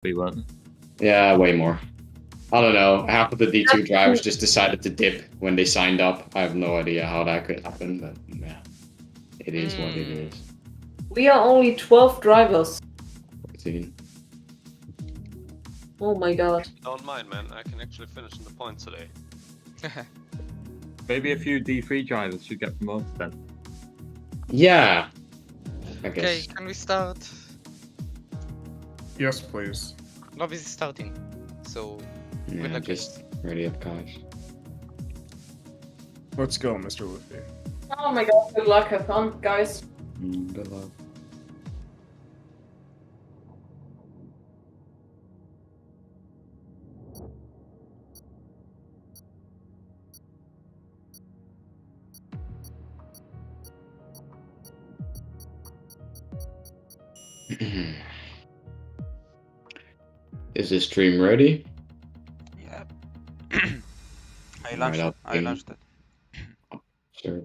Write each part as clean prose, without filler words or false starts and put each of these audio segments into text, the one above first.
We weren't. Yeah, way more. I don't know. Half of the D2 drivers just decided to dip when they signed up. I have no idea how that could happen, but yeah, it is what it is. We are only 12 drivers. 14. Oh my god. Don't mind, man. I can actually finish in the points today. Maybe a few D3 drivers should get promoted then. Yeah. I guess. Okay, can we start? Yes, please. Lobby is starting, so Yeah, luck. just ready up, guys. Let's go, Mr. Luffy. Oh my god, good luck, have fun, guys. Good luck. Is this stream ready? Yeah. I Right launched it. up I in- launched it. Server.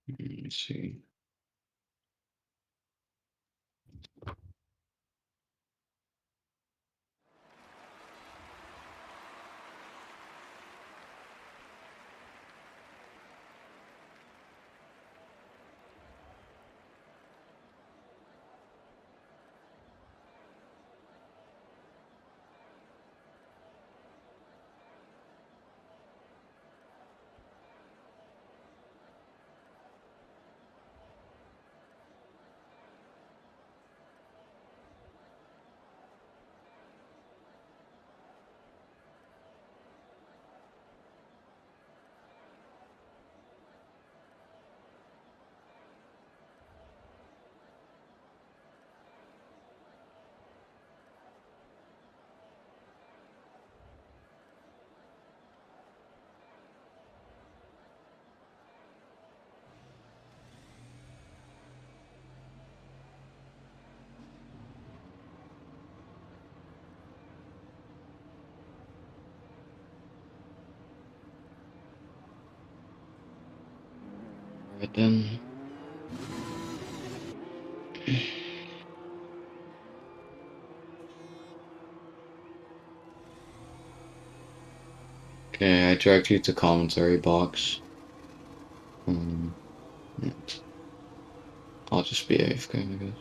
Let me see. Right then. Okay, I dragged you to commentary box. Yeah. I'll just be AFK, I guess.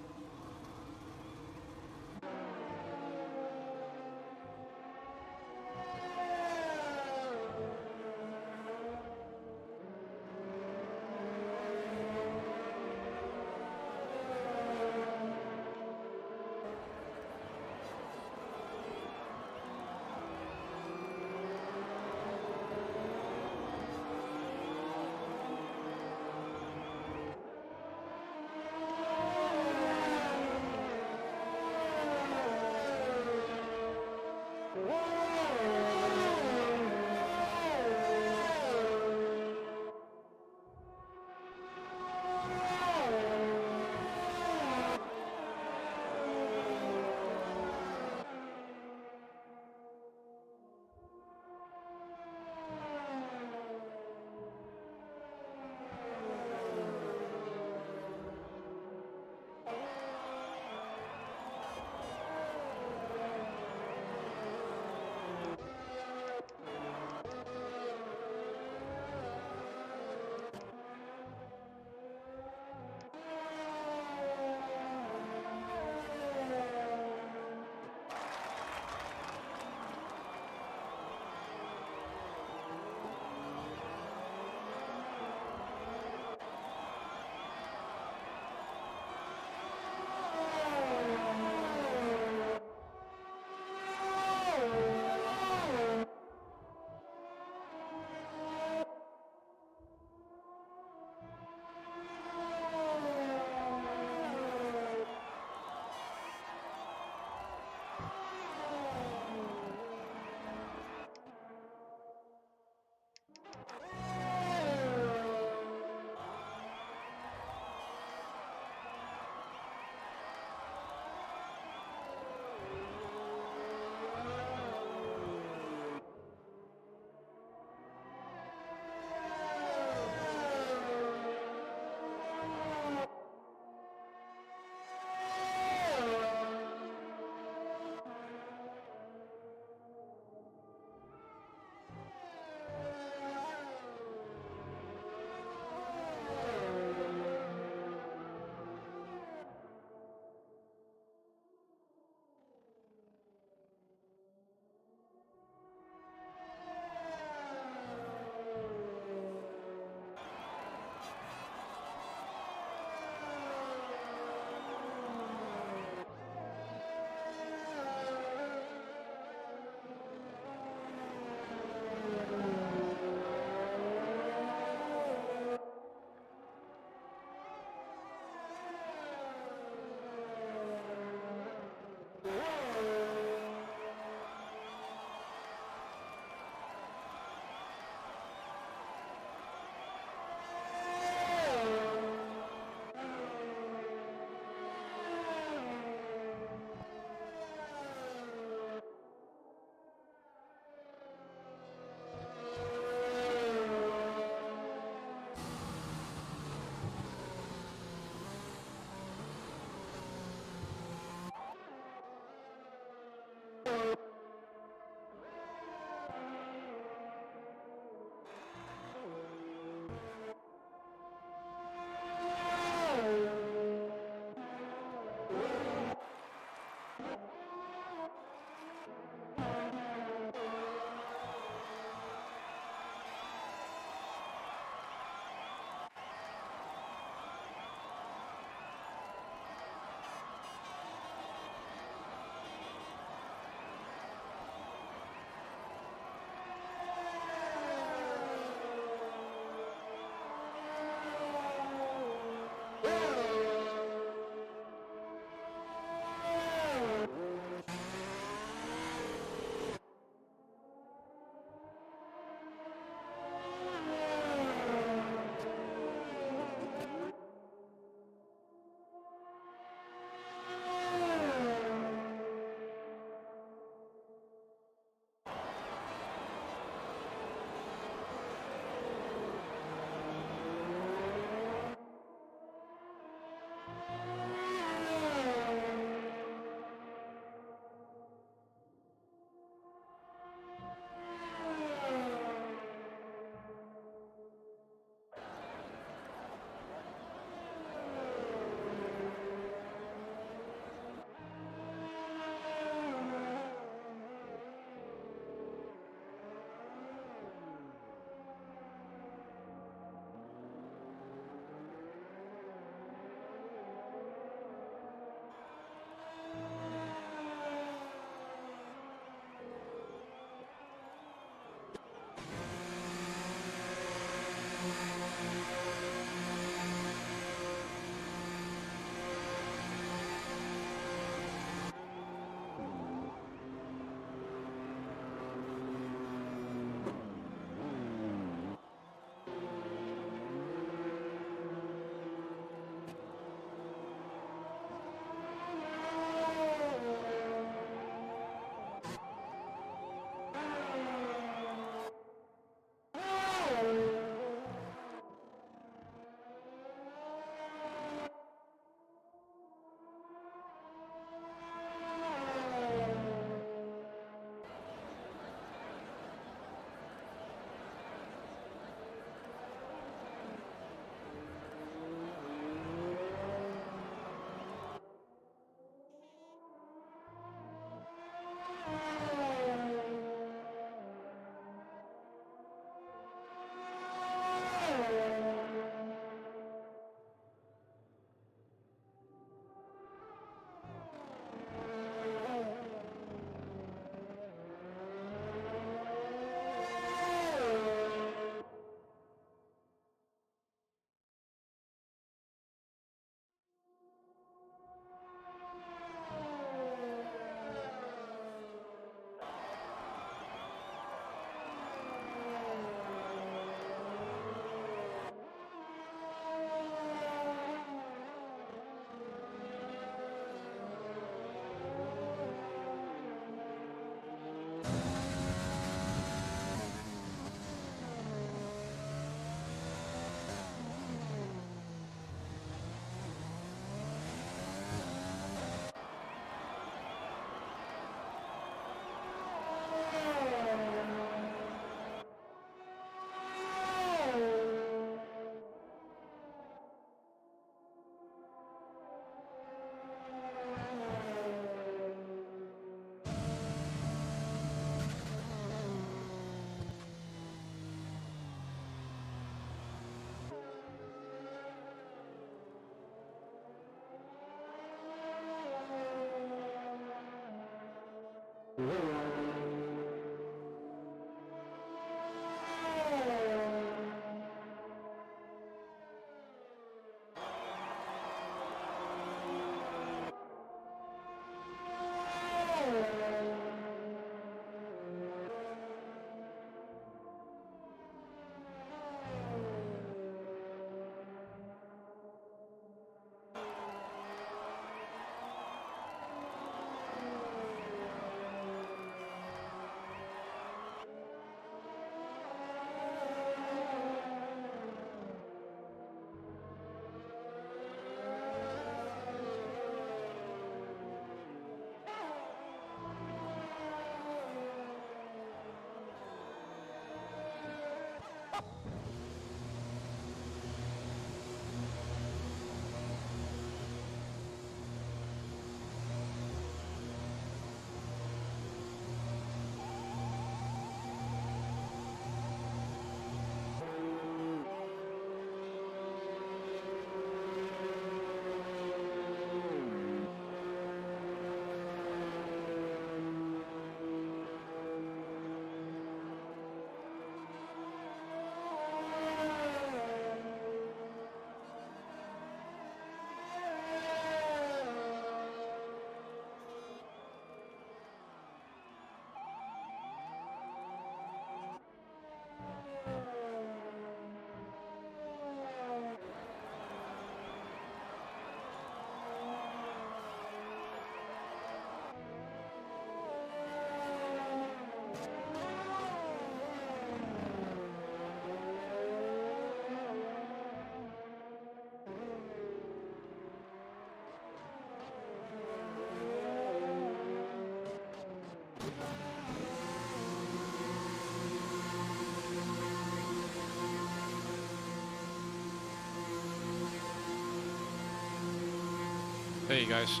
Hey guys,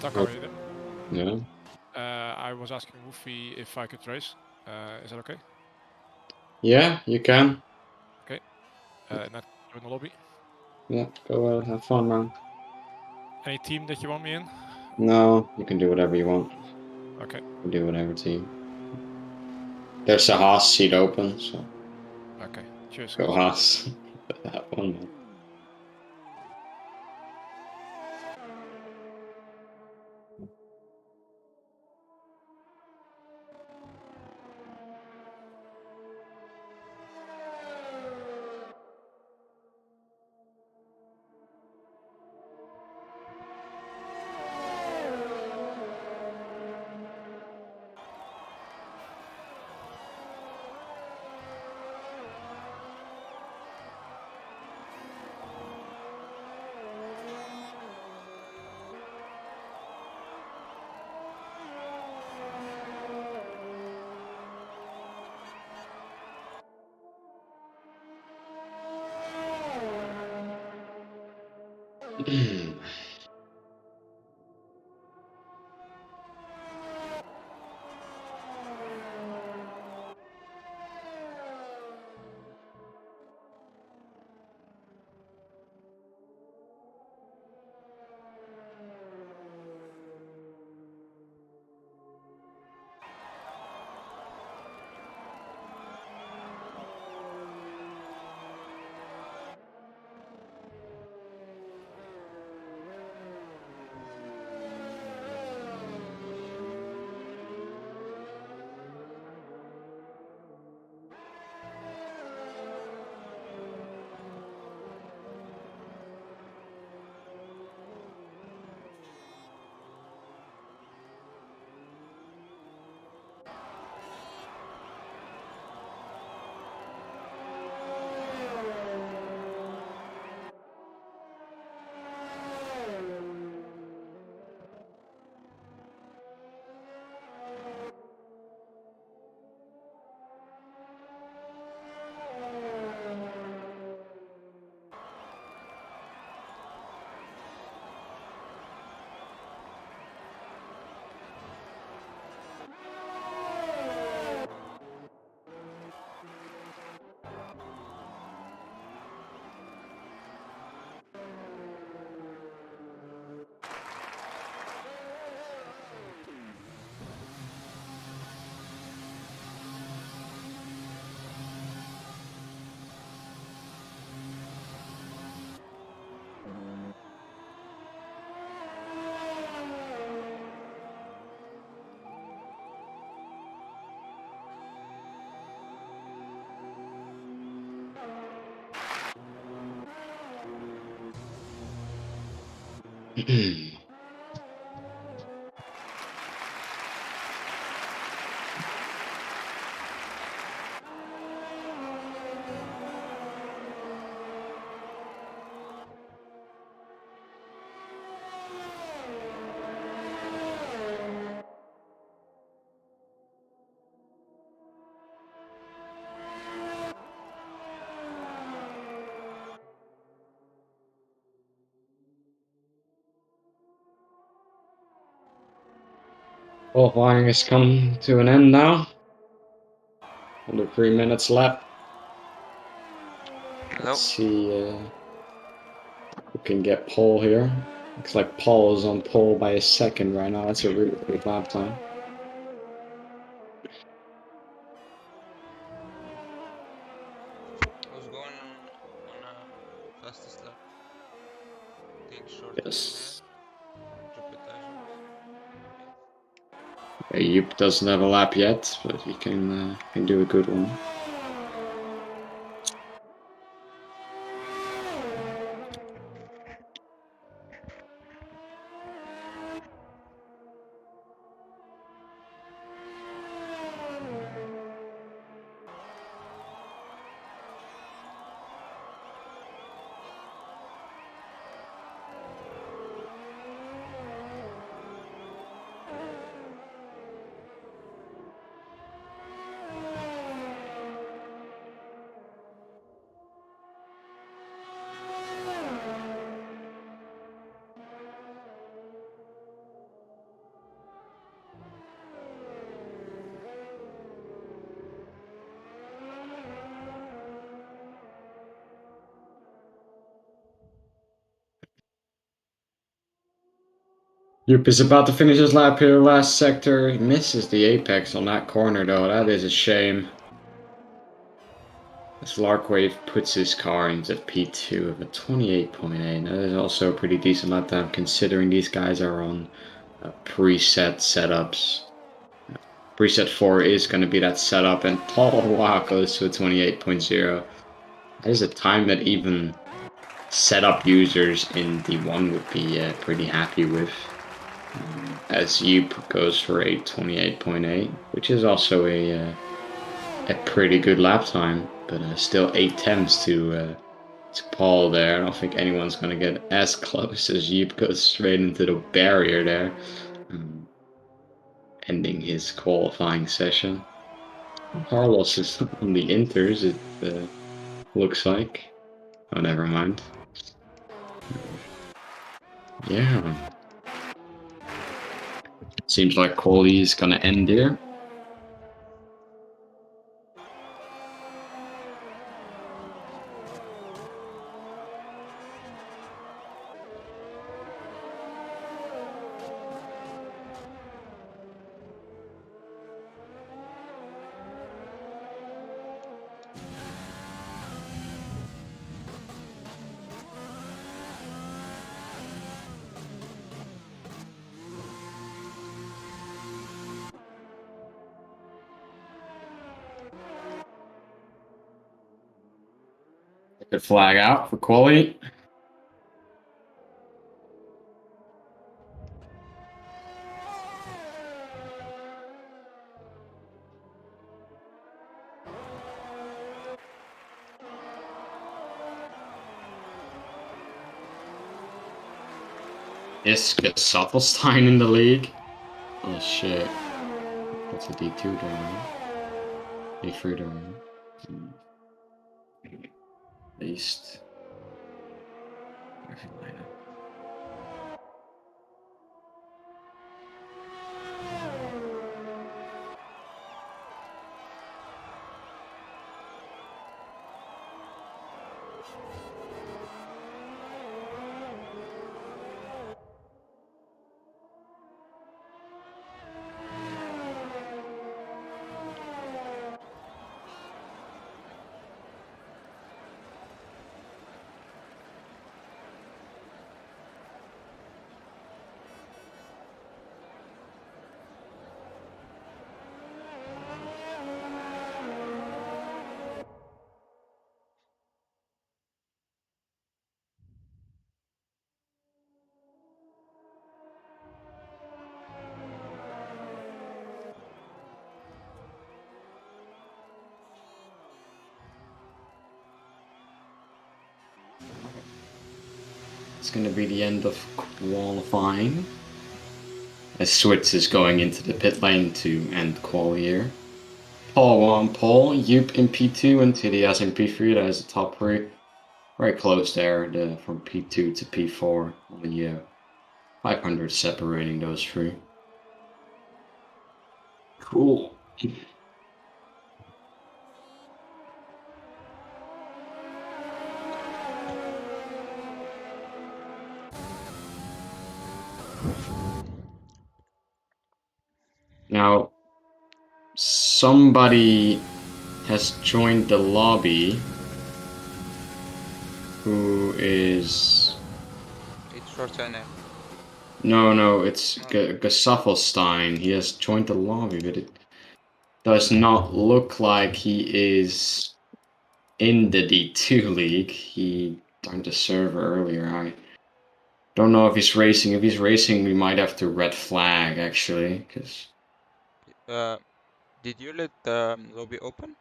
Tucker, Oh. are you there? Yeah. I was asking Woofy if I could race. Is that okay? Yeah, you can. Okay. Not join the lobby. Yeah, go ahead, have fun, man. Any team that you want me in? No, you can do whatever you want. Okay. You can do whatever team. There's a Haas seat open, so Okay. Cheers, go guys. Haas. Have fun, man. Qualifying has come to an end now. Under 3 minutes left. Let's see who can get pole here. Looks like Paul is on pole by a second right now. That's a really big lap time. I was going on fastest lap. I think shorter Yes. reputation. Joop doesn't have a lap yet, but he can do a good one. Yup is about to finish his lap here, last sector. He misses the apex on that corner though, that is a shame. As Larkwave puts his car into P2 of a 28.8. That is also a pretty decent lap time considering these guys are on preset setups. Preset 4 is going to be that setup, and Paul wow goes to a 28.0. That is a time that even setup users in D1 would be pretty happy with. As Yoop goes for a 28.8, which is also a pretty good lap time, but still 8 temps to Paul there. I don't think anyone's going to get as close as Yoop goes straight into the barrier there, ending his qualifying session. Carlos is on the inters, it looks like. Oh, never mind. Yeah. Seems like quality is gonna end here. Good flag out for quality. Is Sottelstein in the league? Oh shit. That's a D2 driver. D3 driver. Least. It's gonna be the end of qualifying. As Switz is going into the pit lane to end qual here. Paul 1 pole, Yoop in P2 and TDS in P3, that is the top 3. Very close there, from P2 to P4, only 500 separating those 3. Cool. Now, somebody has joined the lobby who is... It's your turn now. No, it's Gesaffelstein. He has joined the lobby, but it does not look like he is in the D2 league. He joined the server earlier. I don't know if he's racing. If he's racing, we might have to red flag, actually, because... Did you let the lobby open?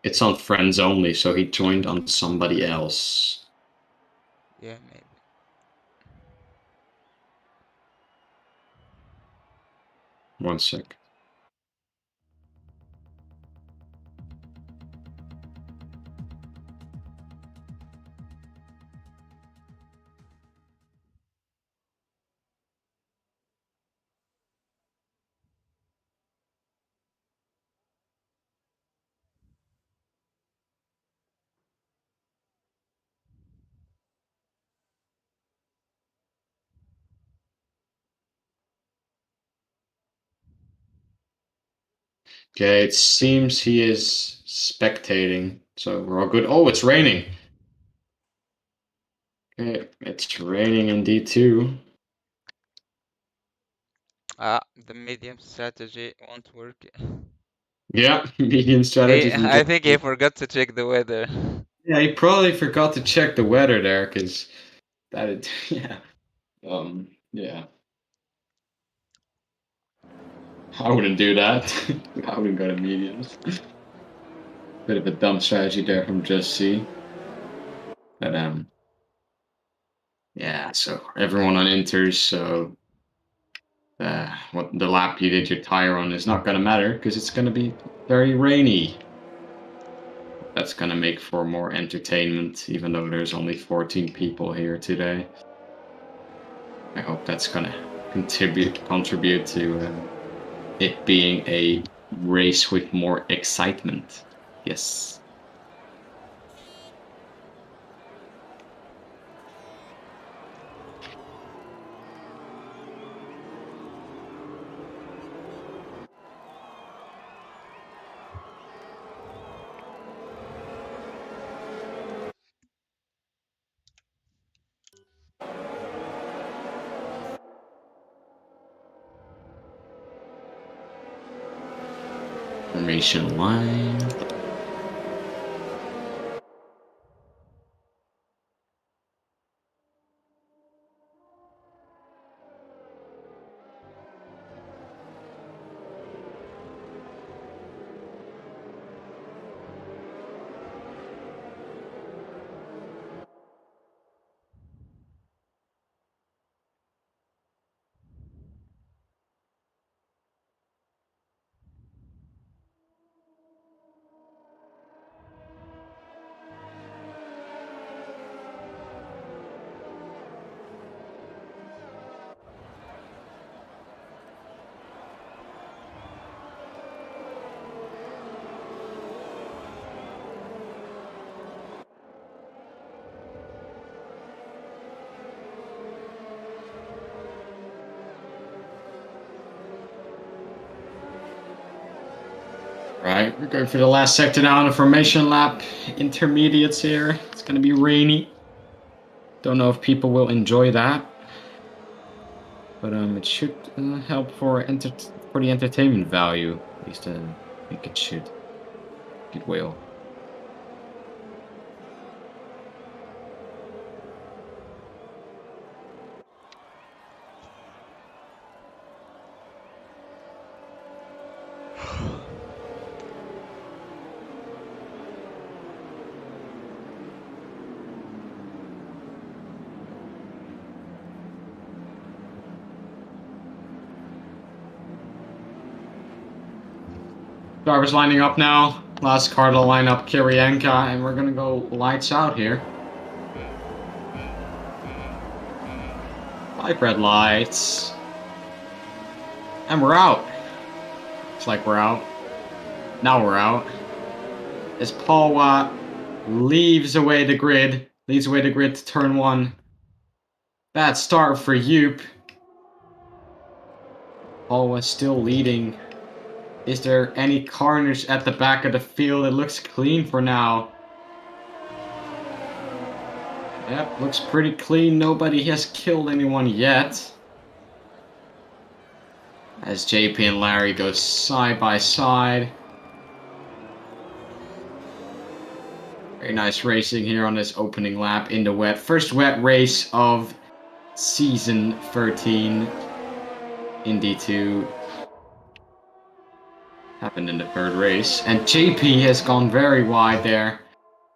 It's on friends only, so he joined on somebody else. Yeah, maybe. One sec. Okay, it seems he is spectating, so we're all good. Oh, it's raining. Okay, it's raining indeed too. Ah, the medium strategy won't work. Yeah, medium strategy from I think he Jay. forgot to check the weather. Yeah, he probably forgot to check the weather there, because that it, yeah. Yeah. I wouldn't do that. I wouldn't go to mediums. Bit of a dumb strategy there from Just C. But yeah, so everyone on inters, so what the lap you did your tire on is not gonna matter because it's gonna be very rainy. That's gonna make for more entertainment, even though there's only 14 people here today. I hope that's gonna contribute to it being a race with more excitement. Yes. Formation line. Right, we're going for the last sector now on the formation lap. Intermediates here. It's going to be rainy. Don't know if people will enjoy that. But it should help for the entertainment value. At least I think it should. It will. Drivers lining up now. Last car to line up, Kirienka, and we're gonna go lights out here. 5 red lights. And we're out. Looks like we're out. Now we're out. As Paul Watt leaves away the grid to turn 1. Bad start for Yoop. Paul was still leading. Is there any carnage at the back of the field? It looks clean for now. Yep, looks pretty clean. Nobody has killed anyone yet. As JP and Larry go side by side. Very nice racing here on this opening lap in the wet. First wet race of season 13 in D2. Happened in the 3rd race. And JP has gone very wide there.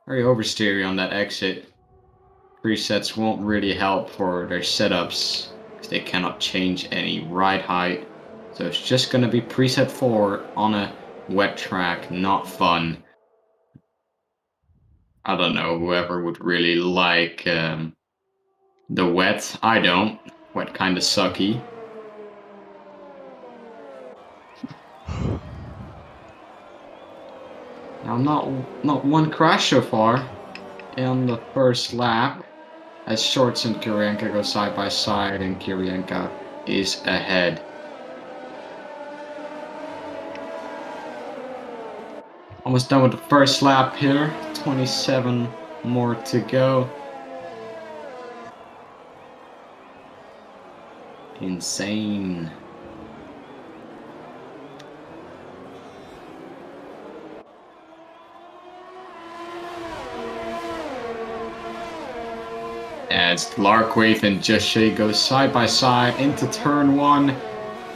Very oversteery on that exit. Presets won't really help for their setups because they cannot change any ride height. So it's just going to be preset 4 on a wet track. Not fun. I don't know, whoever would really like the wet. I don't. Wet kind of sucky. Now not one crash so far in the first lap. As Shorts and Kirienka go side by side, and Kirienka is ahead. Almost done with the first lap here. 27 more to go. Insane. As Larkwave and Jushay go side by side into turn 1.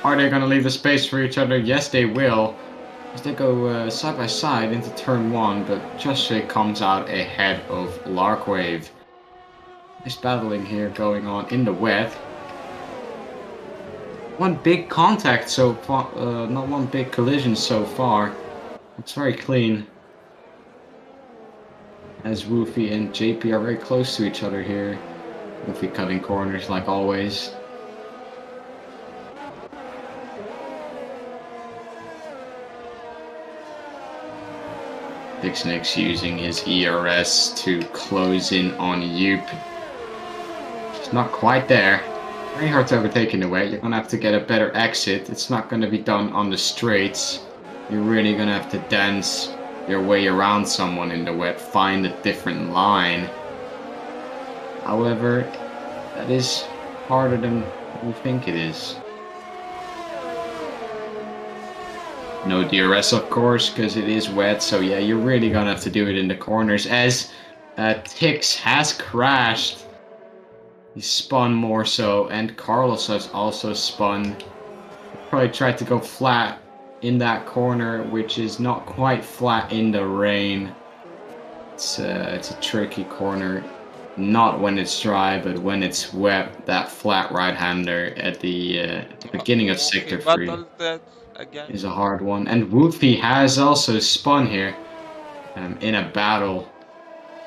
Are they going to leave the space for each other? Yes, they will. As they go side by side into turn 1, but Jushay comes out ahead of Larkwave. There's battling here going on in the wet. One big contact so far, not one big collision so far. It's very clean. As Woofy and JP are very close to each other here. Woofy cutting corners like always. Pixnix using his ERS to close in on Yoop. It's not quite there. Very hard to overtake in the way. You're gonna have to get a better exit. It's not gonna be done on the straights. You're really gonna have to dance your way around someone in the wet, find a different line. However, that is harder than we think it is. No DRS, of course, because it is wet, so yeah, you're really gonna have to do it in the corners. As Tix has crashed. He spun more so, and Carlos has also spun. Probably tried to go flat in that corner, which is not quite flat in the rain. It's a tricky corner. Not when it's dry, but when it's wet, that flat right-hander at the beginning of Sector 3 is a hard one. And Woofy has also spun here in a battle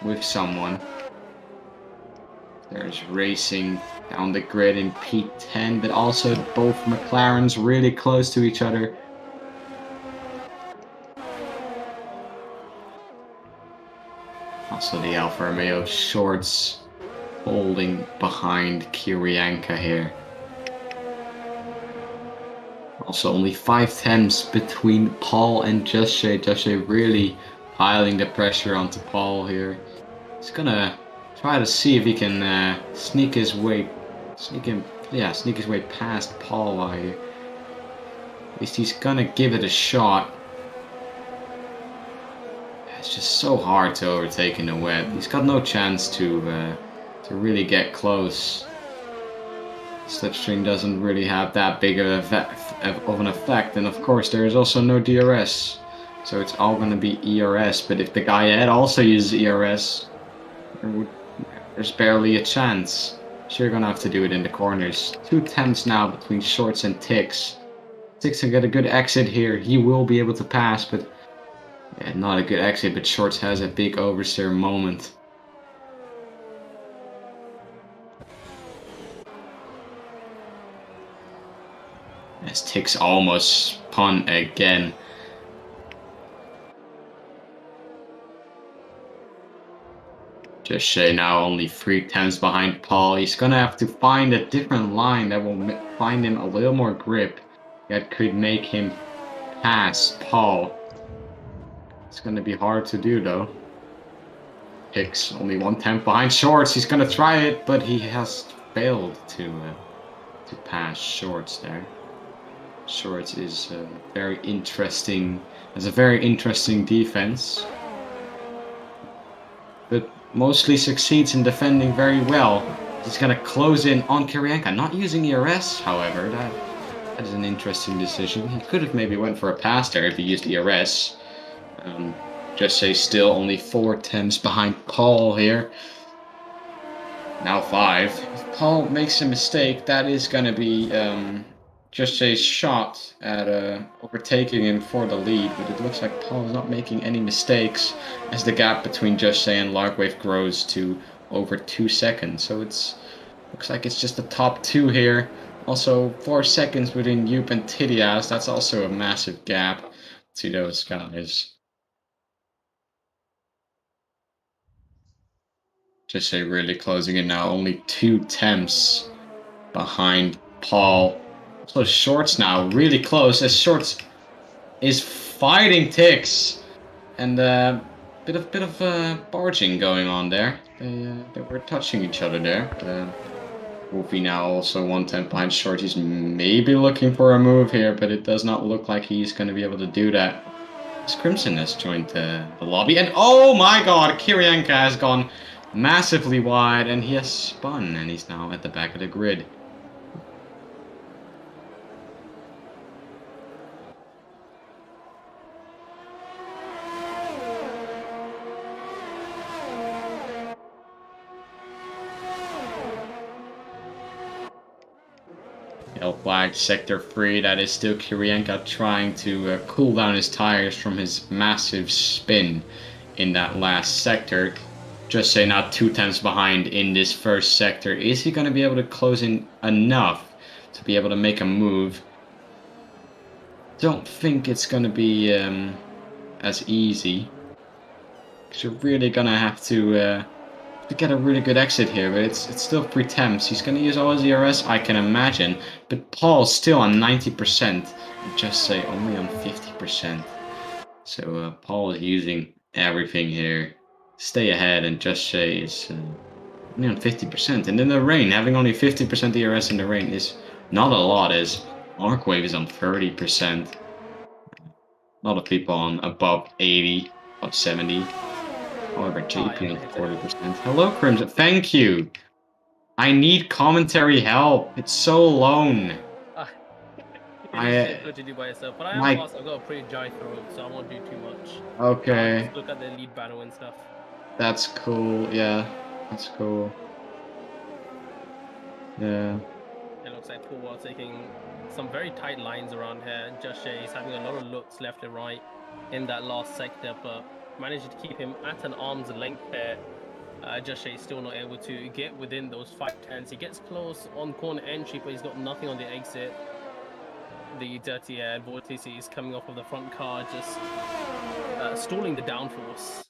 with someone. There's racing down the grid in P10, but also both McLarens really close to each other. Also the Alfa Romeo shorts holding behind Kirianka here. Also only 5 temps between Paul and Jushay. Jushay really piling the pressure onto Paul here. He's gonna try to see if he can sneak his way past Paul while here. At least he's gonna give it a shot. It's just so hard to overtake in the wet. He's got no chance to really get close. Slipstream doesn't really have that big of an effect, and of course there is also no DRS, so it's all gonna be ERS. But if the guy ahead also uses ERS, there's barely a chance. So you're gonna have to do it in the corners. 2 temps now between Shorts and Tix. Tix can get a good exit here. He will be able to pass, but yeah, not a good exit. But Shorts has a big oversteer moment. As Tix almost spun again. Jushay now only 3 temps behind Paul. He's gonna have to find a different line that will find him a little more grip. That could make him pass Paul. It's gonna be hard to do though. Hicks only 1 temp behind Shorts. He's gonna try it, but he has failed to pass Shorts there. Shorts is very interesting. Has a very interesting defense, but mostly succeeds in defending very well. He's gonna close in on Kirianka, not using ERS, however. That is an interesting decision. He could have maybe went for a pass there if he used ERS. Just say still only 4 temps behind Paul here. Now 5. If Paul makes a mistake, that is gonna be just a shot at overtaking him for the lead, but it looks like Paul is not making any mistakes as the gap between Jushay and Larkwave grows to over 2 seconds. So looks like it's just the top 2 here. Also 4 seconds between Yoop and Tidias. That's also a massive gap to those guys. Jushay really closing in now. Only 2 temps behind Paul. So Shorts now really close as Shorts is fighting Tix. and bit of barging going on there. They were touching each other there. Wolfie now also 110 behind short. He's maybe looking for a move here, but it does not look like he's going to be able to do that. As Crimson has joined the lobby, and oh my god, Kirienka has gone massively wide, and he has spun, and he's now at the back of the grid. Yellow flag, sector 3, that is still Kirienka trying to cool down his tires from his massive spin in that last sector. Just say not 2/10 behind in this first sector. Is he going to be able to close in enough to be able to make a move? Don't think it's going to be as easy. Because you're really going to have to get a really good exit here, but it's still 3 temps. He's going to use all his ERS, I can imagine. But Paul's still on 90%. Just say only on 50%. So Paul is using everything here. Stay ahead, and Just Say is only on 50%. And in the rain, having only 50% ERS in the rain is not a lot, as Arcwave is on 30%. A lot of people on above 80, above 70. However, JP on 40%. Hello, Crimson. Thank you. I need commentary help. It's so alone. It is difficult to do by yourself, but I am fast. I've got a pretty dry throat, so I won't do too much. Okay. I'll just look at the lead battle and stuff. That's cool. Yeah, that's cool. Yeah. It looks like Paul taking some very tight lines around here. Just Shay is having a lot of looks left and right in that last sector, but managed to keep him at an arm's length there. Just Shay is still not able to get within those 5/10s. He gets close on corner entry, but he's got nothing on the exit. The dirty air vortex is coming off of the front car, just stalling the downforce.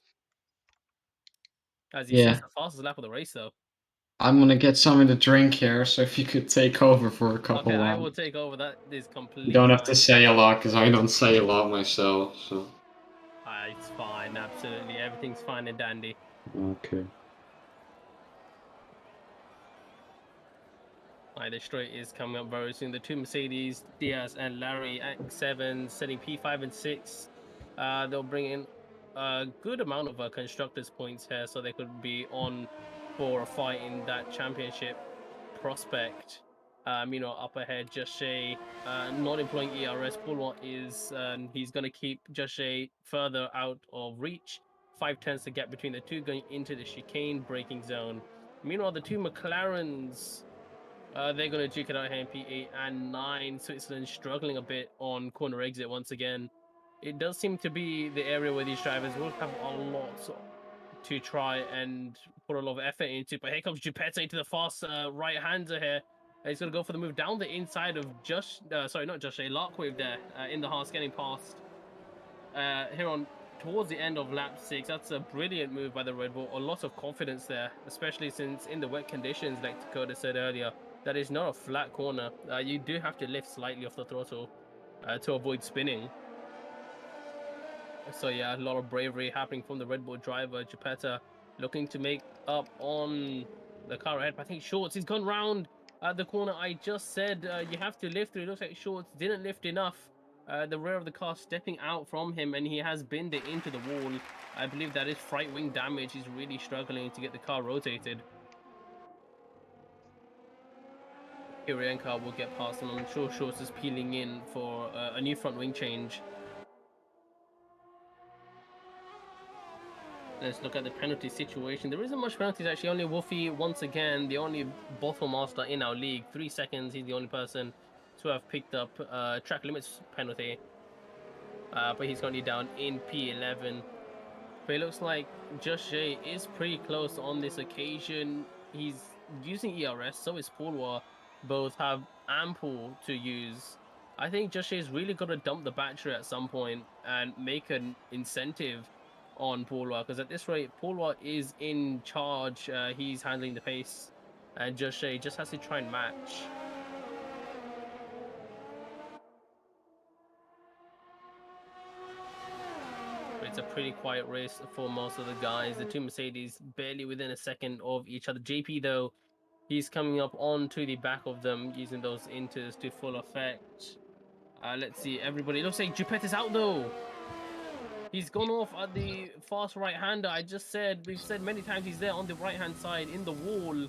As he sets the fastest lap of the race, though. I'm gonna get something to drink here, so if you could take over for a couple. Okay, I will take over. That is completely. You don't have to say a lot, because I don't say a lot myself. So. It's fine, absolutely. Everything's fine and dandy. Okay. The straight is coming up very soon. The two Mercedes, Diaz and Larry at 7, setting P5 and 6. They'll bring in a good amount of constructors' points here, so they could be on for a fight in that championship prospect. Up ahead, Just Shay not employing ERS. Paul is he's going to keep Just Shay further out of reach. 5/10 the gap between the two going into the chicane braking zone. Meanwhile, the two McLarens. They're going to duke it out here in P8 and 9. Switzerland struggling a bit on corner exit once again. It does seem to be the area where these drivers will have a lot to try and put a lot of effort into. But here comes Geppetto into the fast right-hander here. He's going to go for the move down the inside of Larkwave there in the Haas, getting past here on towards the end of lap 6. That's a brilliant move by the Red Bull. A lot of confidence there, especially since in the wet conditions, like Dakota said earlier, that is not a flat corner. You do have to lift slightly off the throttle to avoid spinning. So yeah, a lot of bravery happening from the Red Bull driver. Geppetto looking to make up on the car ahead. But I think Shorts, he's gone round the corner. I just said you have to lift through. It looks like Shorts didn't lift enough. The rear of the car stepping out from him, and he has binned it into the wall. I believe that is fright wing damage. He's really struggling to get the car rotated. Kirienka will get past him. I'm sure Shorts is peeling in for a new front wing change. Let's look at the penalty situation. There isn't much penalties actually. Only Wolfie, once again, the only bottle master in our league. 3 seconds. He's the only person to have picked up track limits penalty. But he's currently down in P11. But it looks like Just Jay is pretty close on this occasion. He's using ERS, so is Paul. Both have ample to use. I think Just Jay's really got to dump the battery at some point and make an incentive on Paul, because at this rate, Paul is in charge. He's handling the pace, and Just Jay just has to try and match. it's a pretty quiet race for most of the guys. The two Mercedes barely within a second of each other. JP though, he's coming up onto the back of them using those inters to full effect. Let's see, everybody. It looks like Geppetto's out though. He's gone off at the fast right-hander. We've said many times he's there on the right-hand side in the wall.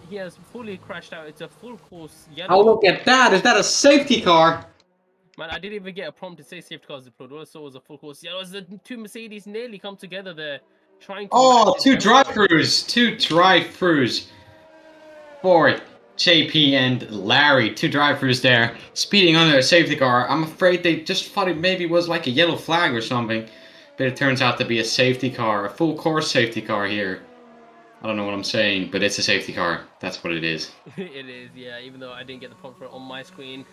He has fully crashed out. It's a full course yellow. Oh, look at that. Is that a safety car? Man, I didn't even get a prompt to say safety cars deployed. All I saw was a full course yellow. As the two Mercedes nearly come together there, trying to... Oh, match two it. drive-throughs. Two drive-throughs. For JP and Larry. Two drive-throughs there. Speeding under a safety car. I'm afraid they just thought it maybe was like a yellow flag or something. But it turns out to be a safety car. A full course safety car here. I don't know what I'm saying, but it's a safety car. That's what it is. It is, yeah. Even though I didn't get the prompt for it on my screen,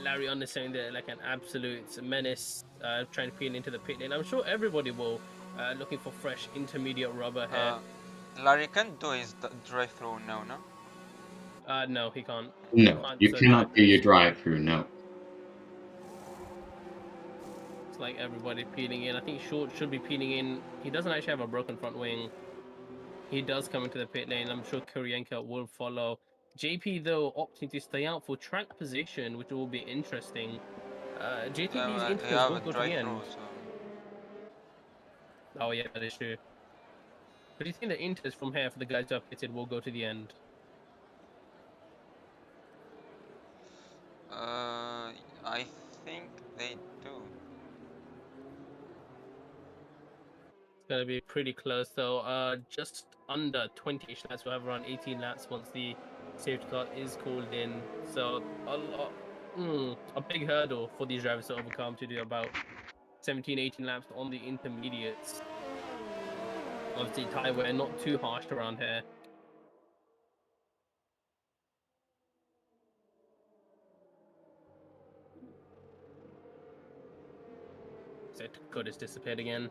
Larry understanding that like an absolute menace, trying to peel into the pit lane. I'm sure everybody will, looking for fresh intermediate rubber here. Larry can do his drive-through now, no? No, he can't. No, you so cannot do your drive-through, no. It's like everybody peeling in. I think Short should be peeling in. He doesn't actually have a broken front wing. He does come into the pit lane. I'm sure Kuryenka will follow. JP, though, opting to stay out for track position, which will be interesting. JTB's Yeah, interest will go to the end. so... Oh, yeah, that is true. But do you think the interest from here for the guys who are pitted will go to the end? I think they do. It's going to be pretty close, though. Just under 20-ish laps. We'll have around 18 laps once the safety car is called in. So a big hurdle for these drivers to overcome, to do about 17, 18 laps on the intermediates. Obviously, tie wear not too harsh around here. So code has disappeared again.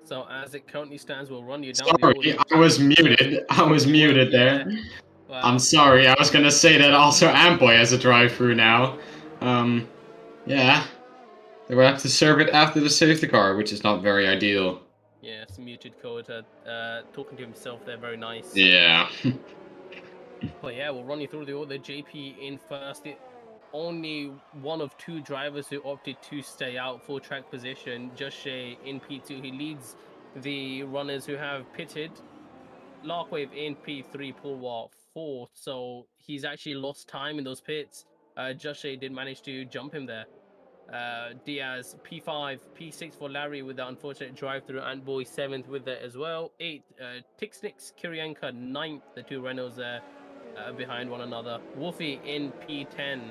So as it currently stands, we'll run you down the order. Sorry, I was muted. I was muted there. Well, I'm sorry, I was gonna say that also Amboy has a drive-through now. Yeah. They will have to serve it after the safety car, which is not very ideal. yeah, it's muted code, talking to himself there, very nice. Yeah. But yeah, we'll run you through the order. JP in first. Only one of two drivers who opted to stay out for track position. Just Shay in P2. He leads the runners who have pitted. Larkwave in P3, Pulwar 4th. So he's actually lost time in those pits. Just Shay did manage to jump him there. Diaz P5, P6 for Larry with the unfortunate drive-through, and Boy 7th with that as well. 8th, Tixnix, Kiryanka 9th, the two Renaults there behind one another. Wolfie in P10,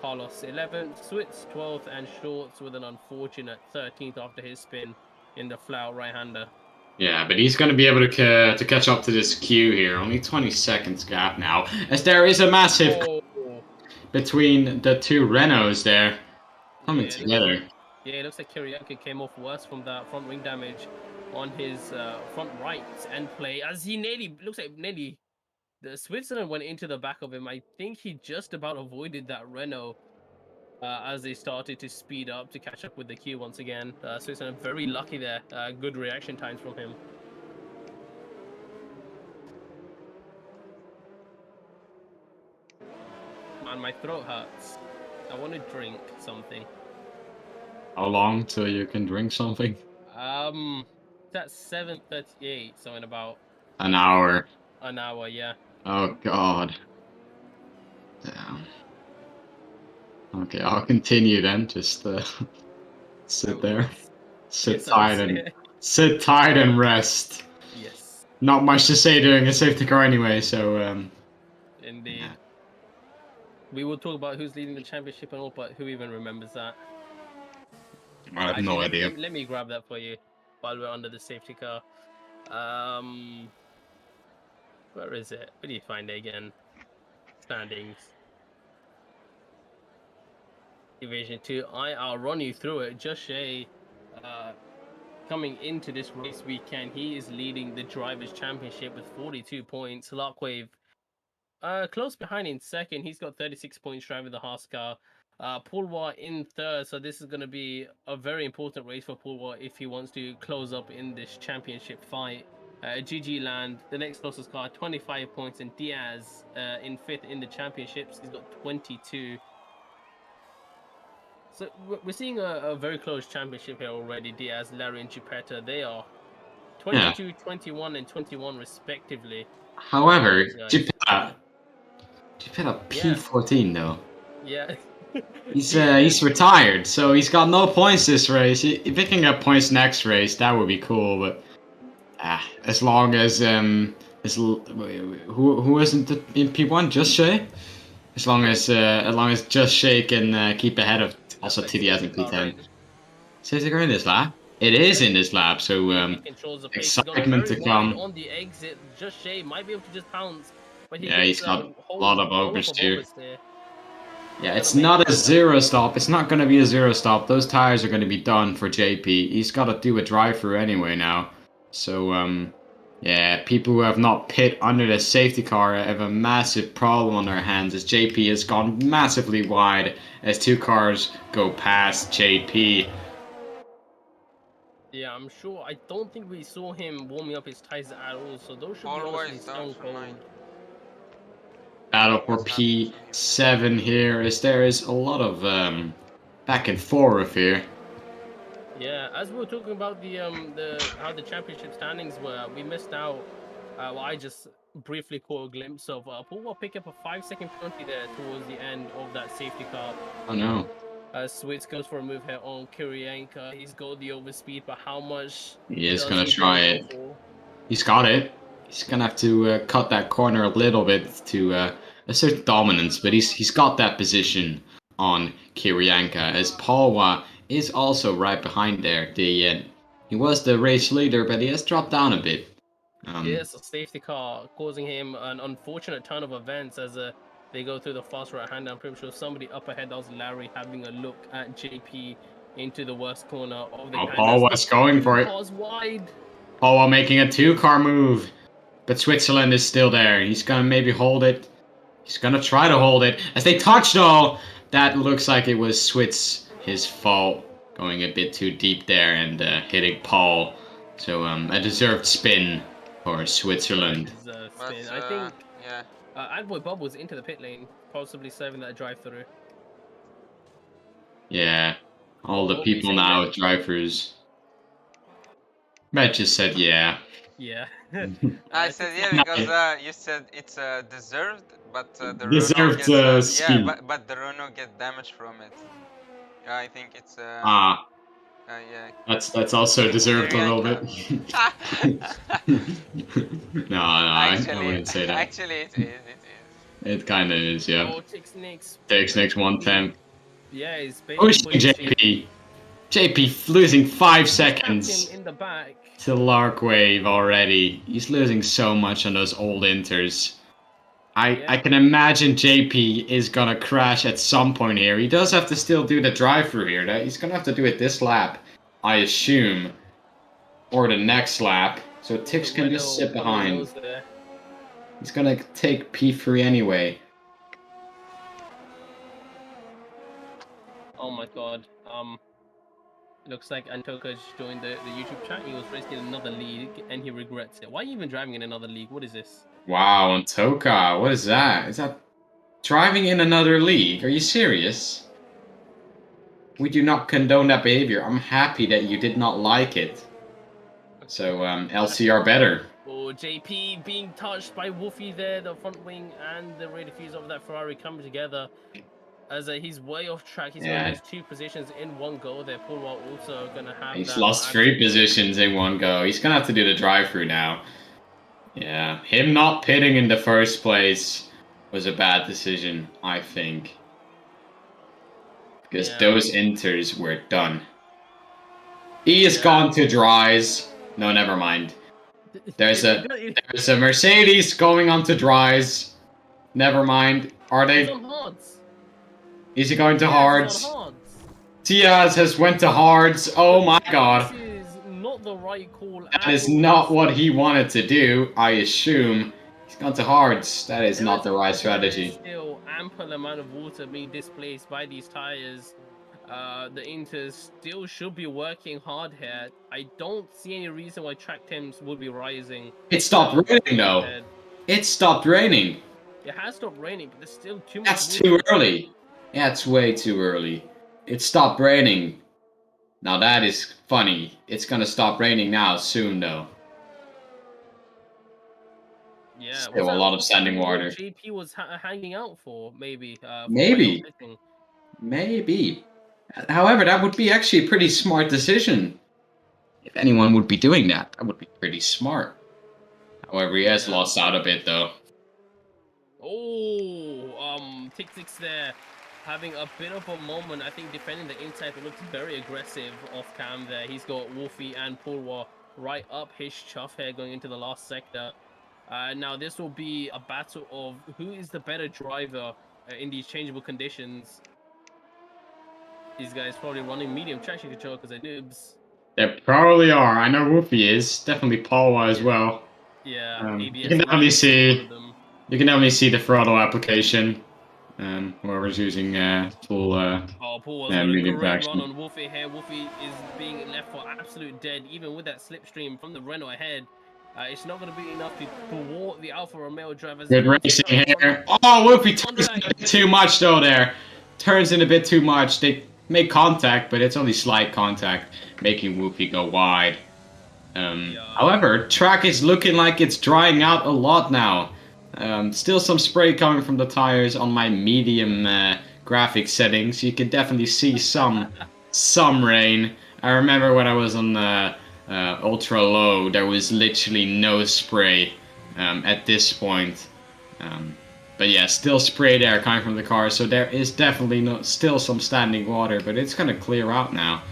Carlos 11th, Switz 12th, and Shorts with an unfortunate 13th after his spin in the flat right-hander. Yeah, but he's going to be able to catch up to this queue here. Only 20 seconds gap now, as there is a massive between the two Renaults there coming together. Yeah, it looks like Kiryanka came off worse from that front wing damage on his front right end play, as he looks like the Switzerland went into the back of him. I think he just about avoided that Renault as they started to speed up to catch up with the queue once again. Switzerland very lucky there. Good reaction times from him. Man, my throat hurts. I want to drink something. How long till you can drink something? That's 7:38, so in about an hour. An hour, yeah. Oh god. Damn. Okay, I'll continue then. Just sit there. Sit tight and rest. Yes. Not much to say during a safety car anyway, so Indeed. Yeah. We will talk about who's leading the championship and all, but who even remembers that? I have no idea. Let me grab that for you while we're under the safety car. Where is it? Where do you find it again? Standings. Division 2. I'll run you through it. Just Shay, coming into this race weekend, he is leading the Drivers' Championship with 42 points. Larkwave, close behind in second. He's got 36 points driving the Haas car. Pulwar in third, so this is going to be a very important race for Pulwar if he wants to close up in this championship fight. GG Land, the next closest car, 25 points, and Diaz in fifth in the championships. He's got 22. So we're seeing a very close championship here already. Diaz, Larry, and Geppetto, they are 22, 21, and 21 respectively. However, Nice. Geppetto P14 though. Yeah. He's retired, so he's got no points this race. If he can get points next race, that would be cool. But as long as who isn't in P1, Just Shay. As long as Just Shay can keep ahead of also TDS in P10. Safety car in this lap. It is in this lap, so excitement to come. On the exit, Just Shay might be able to just pounce. But He's got a lot of oversteer. Yeah, it's not a zero stop. It's not going to be a zero stop. Those tires are going to be done for JP. He's got to do a drive-through anyway now. So, yeah, people who have not pit under the safety car have a massive problem on their hands as JP has gone massively wide as two cars go past JP. Yeah, I'm sure. I don't think we saw him warming up his tires at all, so those should be honestly stone cold. Battle for P7 here, as there is a lot of back and forth here. Yeah, as we were talking about the how the championship standings were, we missed out. Well, I just briefly caught a glimpse of Pulwar pick up a 5-second penalty there towards the end of that safety car. Oh no. Switz goes for a move here on Kirienka. He's got the overspeed, but how much? He is gonna try it. He's got it. He's gonna have to cut that corner a little bit to assert dominance, but he's got that position on Kirienka as Pulwar is also right behind there. He was the race leader, but he has dropped down a bit. Yes, a safety car causing him an unfortunate turn of events as they go through the fast right hand. I'm pretty sure somebody up ahead, that was Larry, having a look at JP into the worst corner of the Pulwar's going for it. Wide. Pulwar making a two-car move, but Switzerland is still there. He's gonna maybe hold it. He's gonna try to hold it. As they touch though, that looks like it was Switz, his fault, going a bit too deep there and hitting Paul. So a deserved spin for Switzerland. Spin. I think Adboy Bubbles into the pit lane, possibly serving that drive-through. Yeah, all the people now with drive-throughs. Matt just said yeah. Yeah. I said yeah because you said it's deserved, but the deserved Renault gets, spin. yeah, but the Renault get damage from it. Yeah, I think it's yeah. That's also deserved a little bit. no, I wouldn't say that. Actually, it is. It kind of is, yeah. Oh, takes Nick's 110. Yeah, he's pushing JP. JP losing 5 seconds in the back to Larkwave already. He's losing so much on those old inters. I can imagine JP is gonna crash at some point here. He does have to still do the drive-through here. He's gonna have to do it this lap, I assume, or the next lap. So Tix can just sit behind. He's gonna take P3 anyway. Oh my god. Looks like Antoka joined the YouTube chat. He was racing in another league and he regrets it. Why are you even driving in another league? What is this? Wow, Antoka, what is that? Is that driving in another league? Are you serious? We do not condone that behavior. I'm happy that you did not like it. So, LCR better. Oh, JP being touched by Wolfie there, the front wing and the rear diffuser of that Ferrari coming together. As he's way off track, he's going to lose 2 positions in one go there. Pulwar also going to have He's lost 3 positions in one go. He's going to have to do the drive-through now. Yeah, him not pitting in the first place was a bad decision, I think. Because those inters were done. He has gone to dries. No, never mind. There's a Mercedes going on to dries. Never mind. Are they? Is he going to hards? Tiaz has went to hards. Oh my god. This is not the right call. That is not what he wanted to do, I assume. He's gone to hards. That is not the right strategy. Still, ample amount of water being displaced by these tires. The Inters still should be working hard here. I don't see any reason why track temps would be rising. It stopped raining though. ahead. It stopped raining. It has stopped raining, but there's still too much That's water. too early. Yeah, it's way too early. It stopped raining. Now that is funny. It's gonna stop raining now soon though. Yeah, Still a lot of standing what water. JP was hanging out for, maybe. For Maybe. rail fitting. Maybe. However, that would be actually a pretty smart decision. If anyone would be doing that, that would be pretty smart. However, he has lost out a bit though. Oh, Tick there having a bit of a moment. I think defending the inside looks very aggressive off cam there. He's got Wolfie and Purwa right up his chuff here going into the last sector. Now this will be a battle of who is the better driver in these changeable conditions. These guys probably running medium traction control because they're noobs. They probably are. I know Woofy is. Definitely Paul as well. Yeah, ABS you can definitely see. You can definitely see the throttle application. Whoever's using full Paul was on a medium great traction. run on Wolfie here. Wolfie is being left for absolute dead, even with that slipstream from the Renault ahead. It's not going to be enough to thwart the Alfa Romeo drivers. Good racing here. Oh, Woofy turns in a bit too much though there. Turns in a bit too much. They make contact, but it's only slight contact, making Woofy go wide. However, track is looking like it's drying out a lot now. Still some spray coming from the tires on my medium graphic settings. You can definitely see some rain. I remember when I was on ultra low, there was literally no spray at this point. But yeah, still spray there coming from the car, so there is definitely still some standing water, but it's gonna clear out now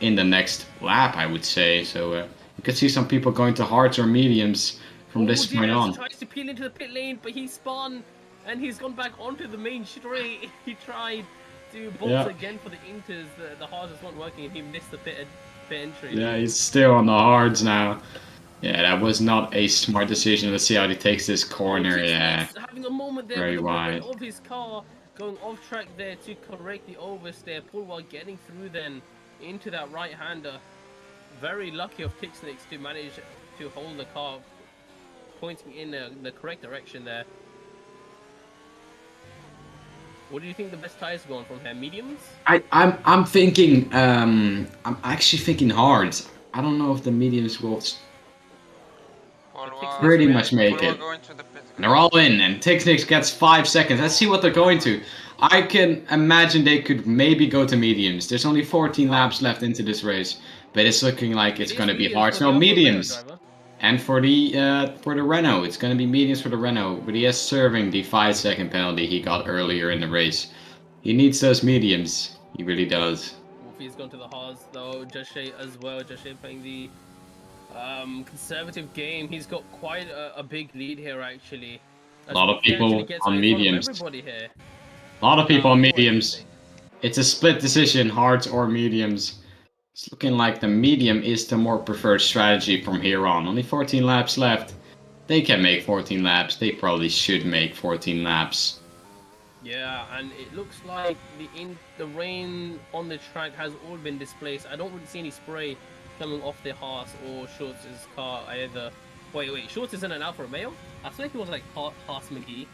in the next lap, I would say. So you can see some people going to hards or mediums from this point on. He tries to peel into the pit lane, but he spun and he's gone back onto the main straight. He tried to bolt again for the Inters. The hards just weren't working and he missed the pit entry. Yeah, he's still on the hards now. Yeah, that was not a smart decision. Let's see how he takes this corner. Yeah, having a moment there very with the wide of his car, going off track there to correct the oversteer. Pulwar getting through then into that right-hander. Very lucky of Tixnix to manage to hold the car pointing in the correct direction there. What do you think the best tires are going from here? Mediums? I'm thinking I'm actually thinking hards. I don't know if the mediums will pretty much make it. And they're all in, and Tixnix gets 5 seconds. Let's see what they're going to. I can imagine they could maybe go to mediums. There's only 14 laps left into this race, but it's looking like it's going to be hard. So mediums. And for the Renault, it's going to be mediums for the Renault, but he is serving the 5-second penalty he got earlier in the race. He needs those mediums. He really does. Wolfie's gone to the hards though. Jashay as well. Jashay playing the conservative game. He's got quite a big lead here actually. A lot of people on mediums. Everybody here. A lot of people on mediums. It's a split decision, hards or mediums. It's looking like the medium is the more preferred strategy from here on. Only 14 laps left. They can make 14 laps. They probably should make 14 laps. Yeah, and it looks like the rain on the track has all been displaced. I don't really see any spray coming off the Haas or Schultz's car either. Wait, Schultz isn't an Alfa Romeo? I think he was like Haas McGee.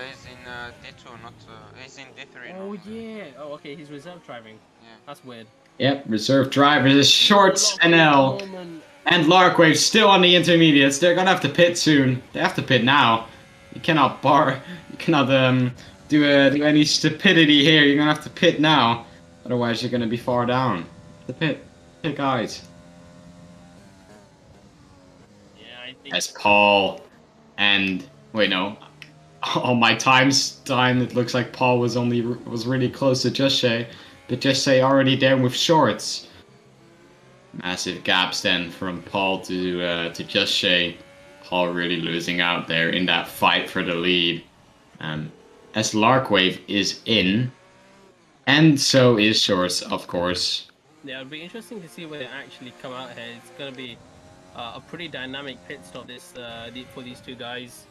He's in D2, not he's in D3. Oh yeah. Oh okay, he's reserve driving. Yeah. That's weird. Yep, reserve drivers is Shorts NL. And Larkwave still on the intermediates. They're gonna have to pit soon. They have to pit now. You cannot do any stupidity here. You're gonna have to pit now. Otherwise you're gonna be far down. The pit guys. Yeah, I think As Paul and wait no. On my time, it looks like Paul was really close to Just Shay, but Just Shay already there with Shorts. Massive gaps then from Paul to Just Shay. Paul really losing out there in that fight for the lead. As Larkwave is in, and so is Shorts, of course. Yeah, it'll be interesting to see where they actually come out here. It's gonna be a pretty dynamic pit stop for these two guys.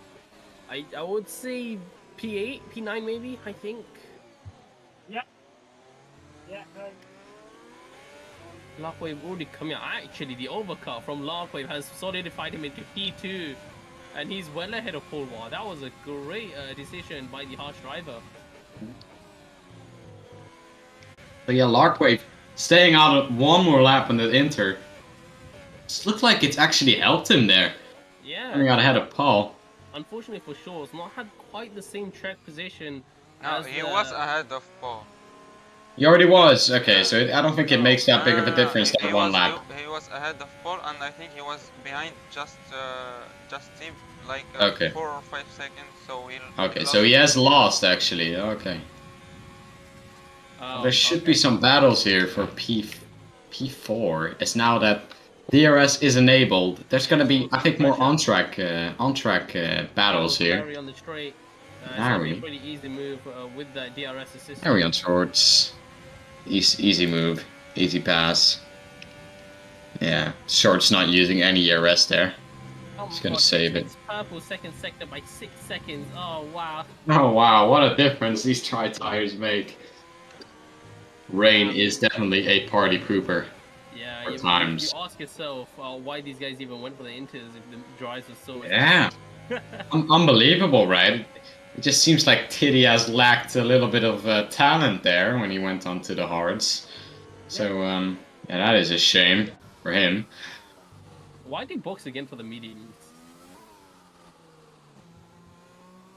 I would say P8, P9 maybe, I think. Yeah. Yeah, right. Larkwave already coming out. Actually, the overcut from Larkwave has solidified him into P2. And he's well ahead of Polwar. That was a great decision by the harsh driver. But yeah, Larkwave staying out of one more lap on the Inter. It looks like it's actually helped him there. Yeah. Coming out ahead of Paul. Unfortunately for sure, it's not had quite the same track position. No, as he was ahead of Paul. He already was. Okay, so I don't think it makes that big of a No, difference he that one was, lap. He was ahead of Paul, and I think he was behind just Steve, like Okay. 4 or 5 seconds. So he. Okay, so he has lost actually. Okay. There should be some battles here for P4. It's now that DRS is enabled. There's gonna be, I think, more on-track battles here. Larry on the straight. It's Larry. a pretty easy move with that DRS assist. Larry on shorts. Easy move. Easy pass. Yeah, shorts not using any ERS there. Oh He's gonna God, save it. it's purple second sector by 6 seconds. Oh wow. Oh wow, what a difference these tri-tires make. Rain is definitely a party pooper. Yeah, For you times. ask yourself why these guys even went for the Inters if the drives were so. Yeah. Unbelievable, right? It just seems like Tiddy has lacked a little bit of talent there when he went on to the hards. So, yeah, that is a shame for him. Why did he box again for the mediums?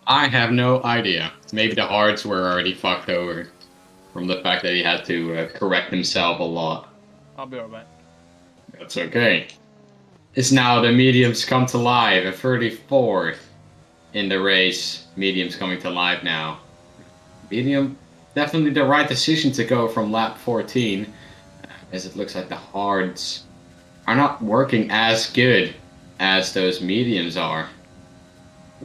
I have no idea. Maybe the hards were already fucked over from the fact that he had to correct himself a lot. I'll be right back. That's okay. It's now the mediums come to live, a 34th in the race. Mediums coming to live now. Medium, definitely the right decision to go from lap 14, as it looks like the hards are not working as good as those mediums are.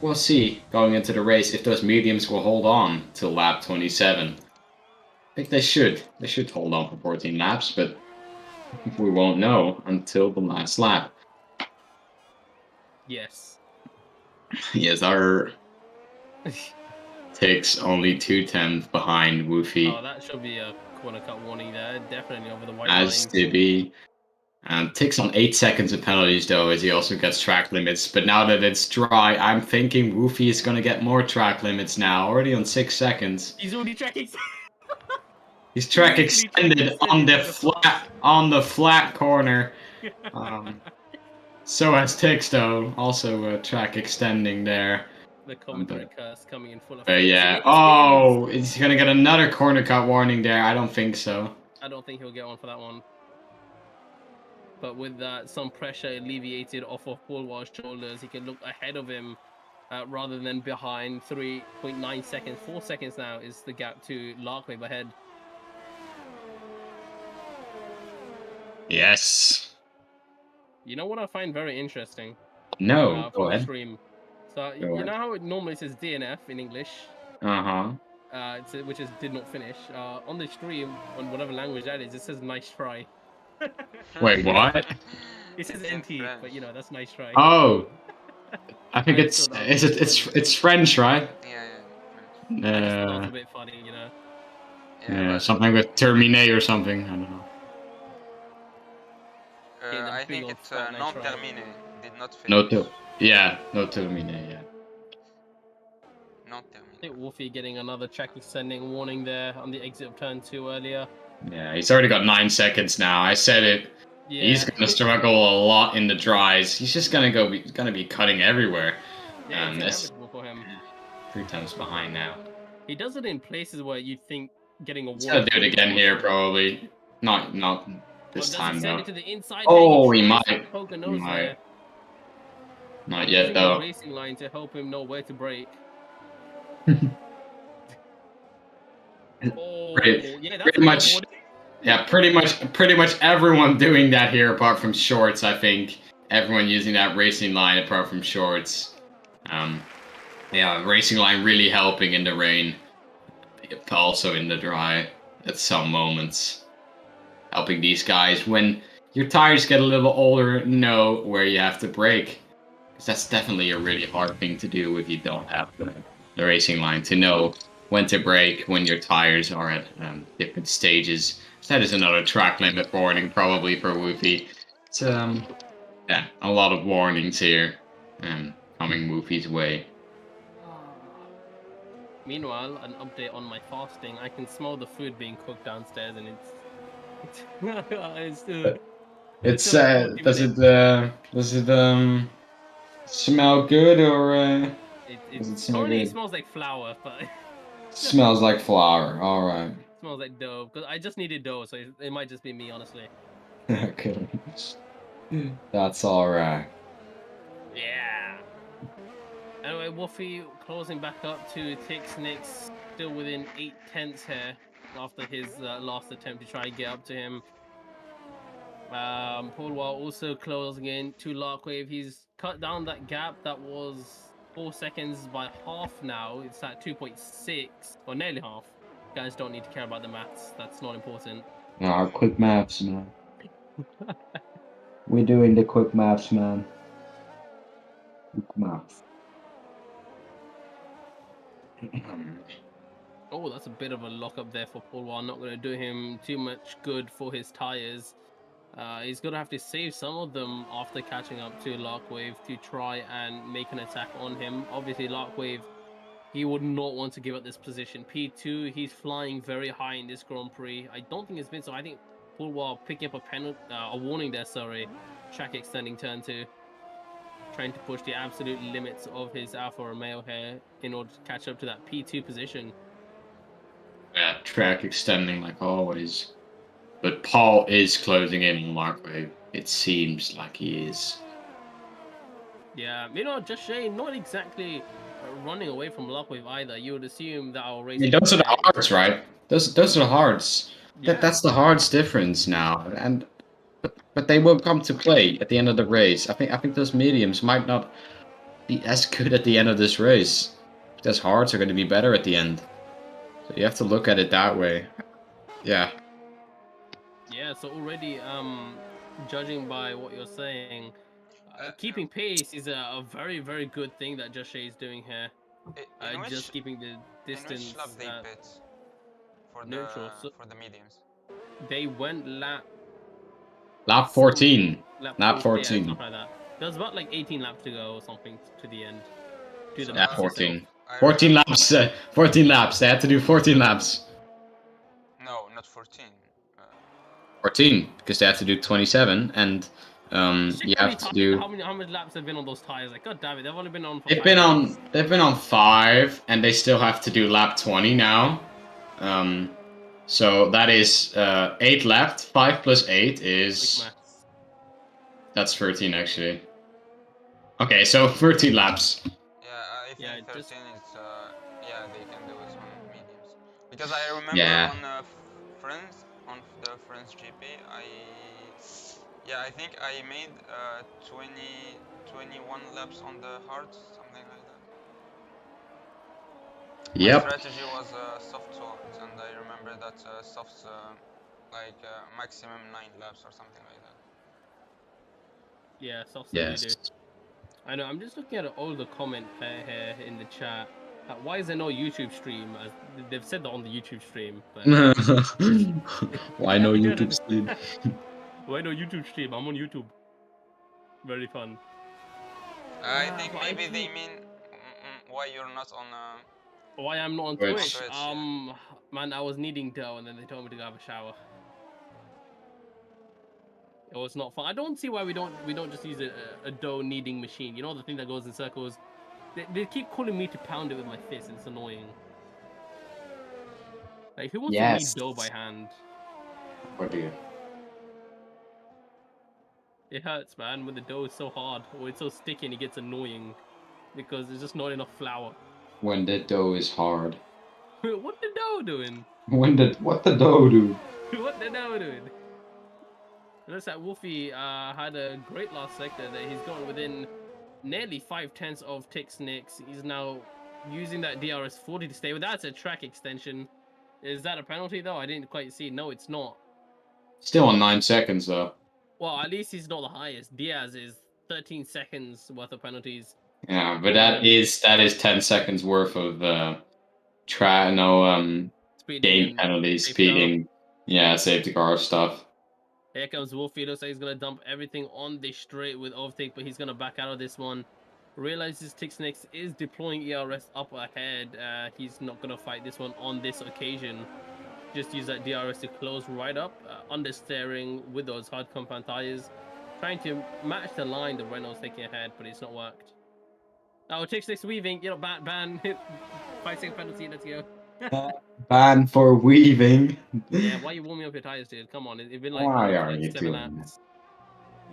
We'll see going into the race if those mediums will hold on till lap 27. I think they should. They should hold on for 14 laps, but we won't know until the last lap. Yes. Yes, our takes only 2/10 behind Woofy. Oh, that should be a corner cut warning there. Definitely over the white As line. Dibby. Ticks on 8 seconds of penalties though, as he also gets track limits. But now that it's dry, I'm thinking Woofy is gonna get more track limits now. Already on 6 seconds. He's already tracking. He's track extended on the flat corner. So has Ticks though, also track extending there. The commentary curse coming in full of. Yeah. Oh, is he gonna get another corner cut warning there? I don't think so. I don't think he'll get one for that one. But with that, some pressure alleviated off of Polwar's shoulders, he can look ahead of him rather than behind. 3.9 seconds, 4 seconds now is the gap to Larkwave ahead. Yes. You know what I find very interesting? No, go from the ahead. stream. So Go you ahead. know how it normally says DNF in English, which is did not finish. On the stream, on whatever language that is, it says nice try. Wait, what? It says NT, but you know that's nice try. Oh, I think it's French, right? Yeah. That's a bit funny, you know. Yeah, something with termine or something. I don't know. I think it's non termine. Did not finish. No termine. Yeah. Non I termine. think Wolfie getting another track extending warning there on the exit of turn 2 earlier. Yeah, he's already got 9 seconds now. I said it. Yeah. He's gonna struggle a lot in the dries. He's just gonna be cutting everywhere. Yeah, And it's this inevitable for him. 3 times behind now. He does it in places where you think getting a He's warning. gonna do it again here probably. Not this Does time he send though. it to the inside? Oh, he tries might. to poke a He nose might. there. Not Using yet the though. racing line to help him know where to brake. Oh, yeah, that's Pretty much. Yeah, pretty much everyone doing that here apart from Shorts, I think. Everyone using that racing line apart from Shorts. Yeah, racing line really helping in the rain. Also in the dry at some moments. Helping these guys when your tires get a little older, know where you have to brake. Because that's definitely a really hard thing to do if you don't have the racing line, to know when to brake, when your tires are at different stages. So that is another track limit warning probably for Woofy. It's yeah, a lot of warnings here coming Woofy's way. Meanwhile, an update on my fasting. I can smell the food being cooked downstairs, and It's still like 40 does minutes. it smell good or does it smell Currently it good? smells like flour, but Smells like flour. All right. smells like dough. Because I just needed dough, so it might just be me, honestly. Okay. That's all right. Yeah. Anyway, Woofy closing back up to Tix Nix, still within 8/10 here after his last attempt to try and get up to him. Paulwall also closing in to Larkwave. He's cut down that gap that was 4 seconds by half now. It's at 2.6, or nearly half. You guys don't need to care about the maths. That's not important. No, quick maths, man. We're doing the quick maths, man. Quick maths. Oh, that's a bit of a lock up there for Paulwall. Not going to do him too much good for his tires. He's going to have to save some of them after catching up to Larkwave to try and make an attack on him. Obviously, Larkwave, he would not want to give up this position. P2, he's flying very high in this Grand Prix. I don't think it's been so. I think Paulwall picking up a warning there, sorry. Track extending turn 2. Trying to push the absolute limits of his Alfa Romeo here in order to catch up to that P2 position. Yeah, track extending like always. But Paul is closing in on Larkwave. It seems like he is. Yeah, Just Shay not exactly running away from Larkwave either. You would assume that our race. Those are the hards, right? Those are the hards. Yeah. That's the hards difference now, and but they will come to play at the end of the race. I think those mediums might not be as good at the end of this race. Those hards are going to be better at the end. So you have to look at it that way. Yeah. Yeah, so already, judging by what you're saying, keeping pace is a very, very good thing that Just Shay is doing here. Just keeping the distance. In which lap they pit for neutral. for the mediums? They went lap 14. Lap 14. Yeah, something like that. There was about like 18 laps to go or something to the end. To the Yeah, race 14. itself. 14 laps. 14 laps. They had to do 14 laps. No, not 14. 14 because they had to do 27, and you have to do. How many laps have been on those tires? Like, god damn it, they've only been on. For They've been on 5, and they still have to do lap 20 now. So that is 8 left. 5 plus 8 is. That's 13 actually. Okay, so 13 laps. Yeah, I think 13 is yeah, they can do it on mediums. Because I remember on Friends, on the Friends GP, I think I made 21 laps on the hards, something like that. Yep. My strategy was soft hards, and I remember that softs like maximum 9 laps or something like that. Yeah, softs do. I know. I'm just looking at an older comment here in the chat. Why is there no YouTube stream? They've said that on the YouTube stream. But why no YouTube stream? Why no YouTube stream? I'm on YouTube. Very fun. I think maybe they mean why you're not on. Why I'm not on Twitch? Man, I was needing dough, and then they told me to go have a shower. It was not fun. I don't see why we don't just use a dough kneading machine. You know, the thing that goes in circles. They keep calling me to pound it with my fist. It's annoying. Like, who wants to knead dough by hand? Or do you? It hurts, man, when the dough is so hard or it's so sticky and it gets annoying because there's just not enough flour. When the dough is hard. What the dough doing? What the dough do? What the dough doing? Looks like Woofy had a great last sector that he's gone within nearly 5/10 of Tix Nix. He's now using that DRS 40 to stay. Well, that's a track extension. Is that a penalty though? I didn't quite see. No, it's not. Still on 9 seconds though. Well, at least he's not the highest. Diaz is 13 seconds worth of penalties. Yeah, but that is 10 seconds worth of game penalties, speeding, yeah, safety car stuff. Here comes Wolfie. Looks like he's gonna dump everything on the straight with overtake, but he's gonna back out of this one. Realizes Tixnix is deploying ERS up ahead. He's not gonna fight this one on this occasion. Just use that DRS to close right up, understeering with those hard compound tires, trying to match the line the Renault's taking ahead, but it's not worked. Oh, Tixnix weaving, ban, 5-second penalty, let's go. Ban for weaving. Yeah, why are you warming up your tires, dude? Come on, it's been like, Why are you 7 doing laps.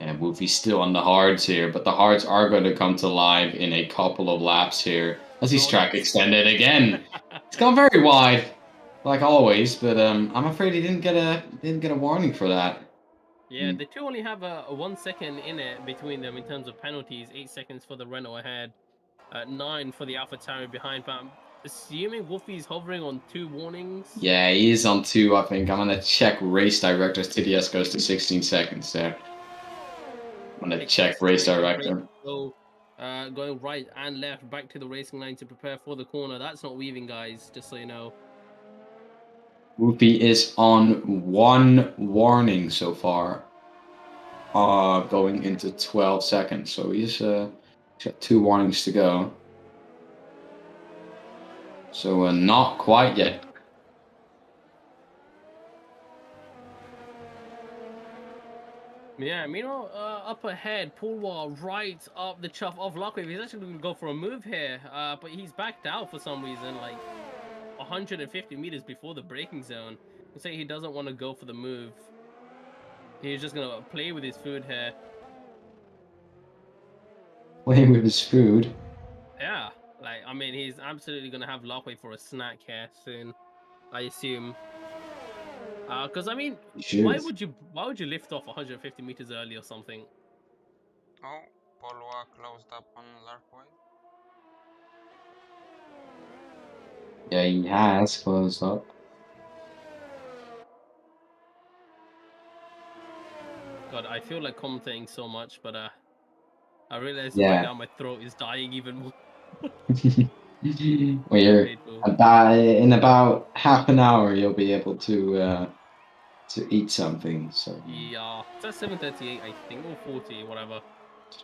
Yeah, Wolfie's still on the hards here, but the hards are going to come to life in a couple of laps here as he's track extended again. It's gone very wide, like always, but I'm afraid he didn't get a warning for that. Yeah, the two only have a 1 second in it between them in terms of penalties. 8 seconds for the Renault ahead, 9 for the AlphaTauri behind. But I'm assuming Wolfie's hovering on 2 warnings. Yeah, he is on 2, I think. I'm gonna check race directors. TDS goes to 16 seconds there. I'm gonna check race director. So, going right and left back to the racing line to prepare for the corner. That's not weaving, guys, just so you know. Wolfie is on 1 warning so far. Going into 12 seconds. So he's got 2 warnings to go. So not quite yet. Yeah, Mino up ahead, Pulwar right up the chuff of Lockwave. He's actually going to go for a move here, but he's backed out for some reason, like 150 meters before the braking zone. He'll say he doesn't want to go for the move. He's just going to play with his food here. Playing with his food? Yeah, like, I mean, he's absolutely going to have Lockwave for a snack here soon, I assume. Because I mean, why would you lift off 150 meters early or something? Oh, Polwa closed up on Larkway. Yeah, he has closed up. God, I feel like commentating so much, but I realize Yeah. right now my throat is dying even more. Well, in about half an hour, you'll be able to eat something. So yeah, it's at 7:38, I think, or 40, whatever.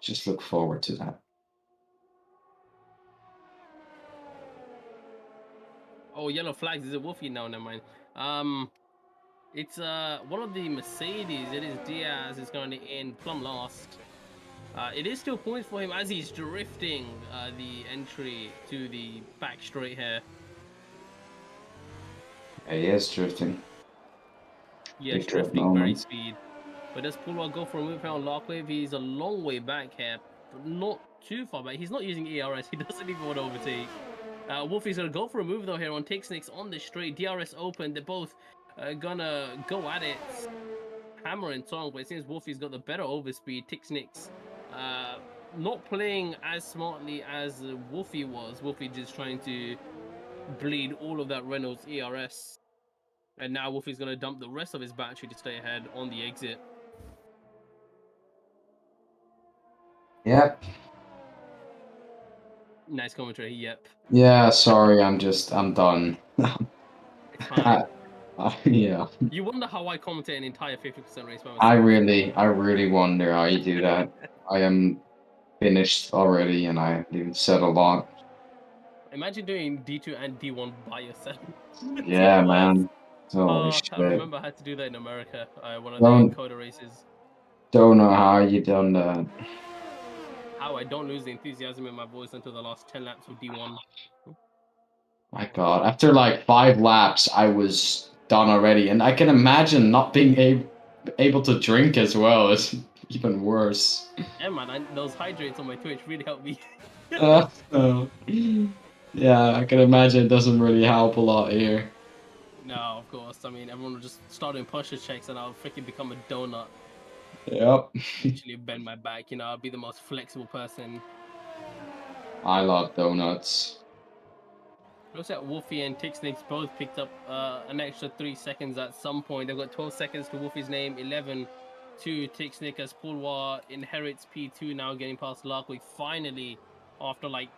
Just look forward to that. Oh, yellow flags. Is it Wolfie? No, never mind. It's one of the Mercedes. It is Diaz. Is currently in plumb last. It is still points for him as he's drifting the entry to the back straight here. Yeah, he is drifting. Yeah, drifting very speed. But does Pulwar go for a move here on Lockwave? He's a long way back here, but not too far back. He's not using ERS. He doesn't even want to overtake. Wolfie's gonna go for a move though here on Tixnix on the straight. DRS open. They're both gonna go at it, hammer and tongue. But it seems Wolfie's got the better overspeed. Tixnix not playing as smartly as Wolfie was. Wolfie just trying to bleed all of that Renault's ERS. And now Wolfie's going to dump the rest of his battery to stay ahead on the exit. Yep. Nice commentary, yep. Yeah, sorry, I'm done. It's fine. Yeah. You wonder how I commentate an entire 50% race by myself. I really wonder how you do that. I am finished already, and I even said a lot. Imagine doing D2 and D1 by yourself. Yeah, man. Holy shit. I remember I had to do that in America, one of the Coda races. Don't know how you done that. How I don't lose the enthusiasm in my voice until the last 10 laps of D1. My God, after like 5 laps, I was done already, and I can imagine not being able to drink as well is even worse. Yeah, man, those hydrates on my Twitch really helped me. Yeah, I can imagine it doesn't really help a lot here. No, of course. I mean, everyone will just start doing posture checks and I'll freaking become a donut. Yep. Literally bend my back, you know, I'll be the most flexible person. I love donuts. Looks like Wolfie and Tixnix both picked up an extra 3 seconds at some point. They've got 12 seconds to Wolfie's name, 11 to Tixnick as Pulwar inherits P2, now getting past Larkway finally after like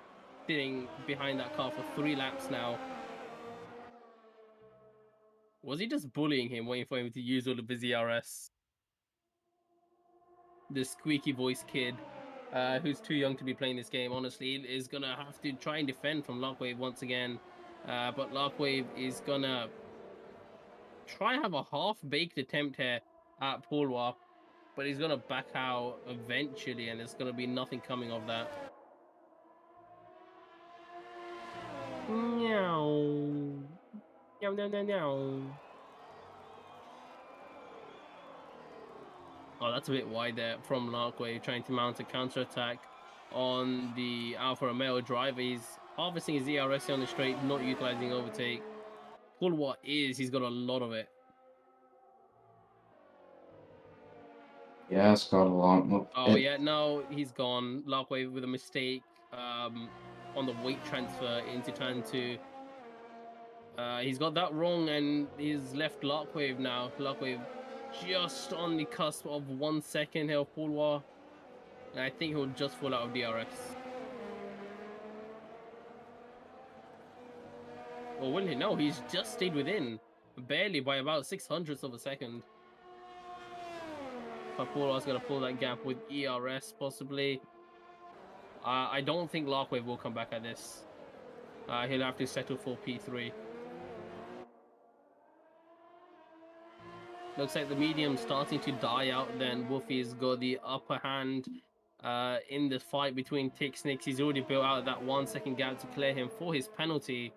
sitting behind that car for 3 laps now. Was he just bullying him, waiting for him to use all of his ERS? The squeaky voice kid, who's too young to be playing this game, honestly, is gonna have to try and defend from Larkwave once again. But Larkwave is gonna try and have a half-baked attempt here at Pulwar, but he's gonna back out eventually, and there's gonna be nothing coming of that. Meow. Meow, meow, meow, meow. Oh, that's a bit wide there from Larkway, trying to mount a counter-attack on the Alfa Romeo driver. He's harvesting his ERS on the straight, not utilizing overtake. Pulwar he's got a lot of it. Yeah, it's got a lot. Oh, yeah, no, he's gone. Larkway with a mistake on the weight transfer into turn 2. He's got that wrong, and he's left Larkwave now. Larkwave just on the cusp of 1 second here of Pulwar. And I think he'll just fall out of DRS. Or will he? No, he's just stayed within. Barely by about 600ths of a second. But Pulwar's going to pull that gap with ERS, possibly. I don't think Larkwave will come back at this. He'll have to settle for P3. Looks like the medium's starting to die out then. Wolfie's got the upper hand in the fight between Tixnick. He's already built out that 1 second gap to clear him for his penalty.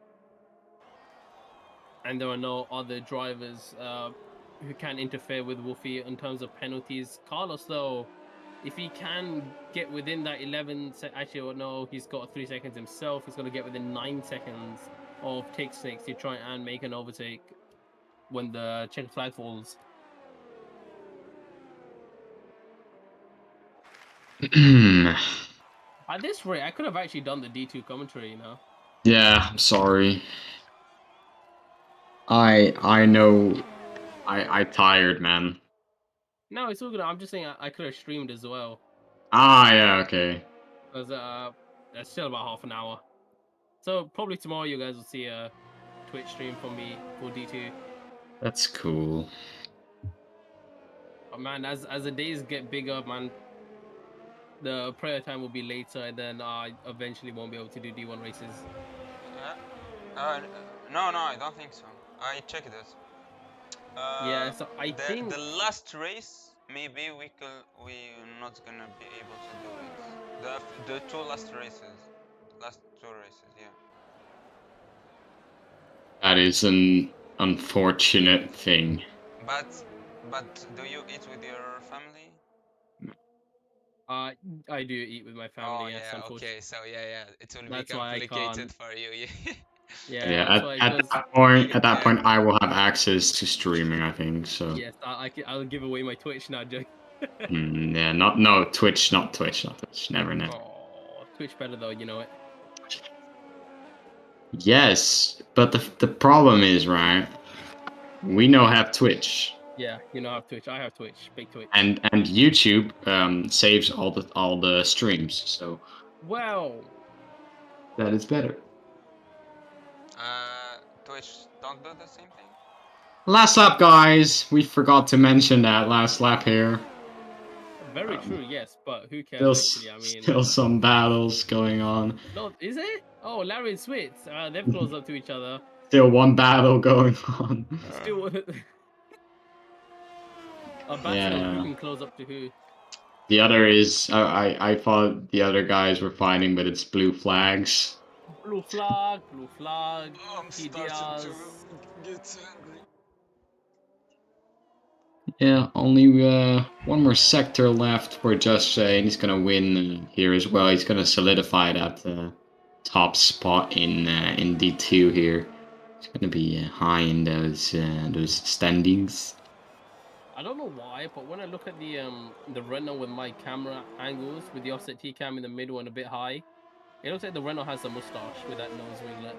And there are no other drivers who can interfere with Wolfie in terms of penalties. Carlos, though, if he can get within that 11... Actually, no, he's got 3 seconds himself. He's going to get within 9 seconds of Tixnick to try and make an overtake when the check flag falls. At this rate, I could have actually done the D2 commentary, you know? Yeah, I'm sorry. I know I tired, man. No, it's all good. I'm just saying I could have streamed as well. Ah, yeah, okay. Because that's still about half an hour. So probably tomorrow you guys will see a Twitch stream from me for D2. That's cool. But man, as the days get bigger, man, the prayer time will be later, and then I eventually won't be able to do D1 races. No, I don't think so. I checked this. Yeah, so I think the last race, maybe we're not gonna be able to do it. The 2 last races, yeah. That is an unfortunate thing. But do you eat with your family? I do eat with my family. Oh yes, yeah, okay, so yeah, it will be complicated for you. Yeah. At that point, I will have access to streaming, I think. So. Yes, I'll give away my Twitch now, Joe. Yeah, Twitch, not Twitch. Never. Oh, Twitch better though, you know it. Yes, but the problem is, right? We now have Twitch. Yeah, you know I have Twitch. I have Twitch, big Twitch. And YouTube saves all the streams, so. Well. That is better. Twitch don't do the same thing? Last lap, guys. We forgot to mention that last lap here. Very true, yes, but who cares actually? I mean, still some battles going on. No, is it? Oh, Larry and Switz, they've closed up to each other. Still one battle going on. Still a battle of who can close up to who. The other is I thought the other guys were fighting, but it's blue flags. Blue flag. Oh, I'm starting to get angry. Yeah, only one more sector left for Just Say, and he's gonna win here as well. He's gonna solidify that top spot in D2 here. It's gonna be high in those standings. I don't know why, but when I look at the Renault with my camera angles, with the offset T-cam in the middle and a bit high, it looks like the Renault has a mustache with that nose winglet.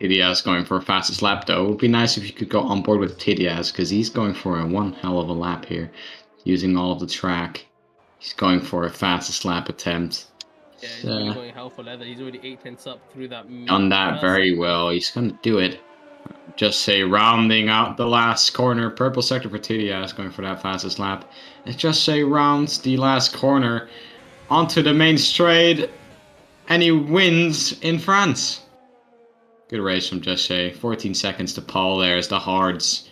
Tidias going for a fastest lap though. It would be nice if you could go on board with Tidias, because he's going for one hell of a lap here. using all of the track. He's going for a fastest lap attempt. Yeah, he's really going hell for leather. He's already 8/10 up through that. Done that very well. He's going to do it. Just say rounding out the last corner. Purple sector for TDS going for that fastest lap. And Just say rounds the last corner onto the main straight. And he wins in France. Good race from Just say. 14 seconds to Paul there as the hards.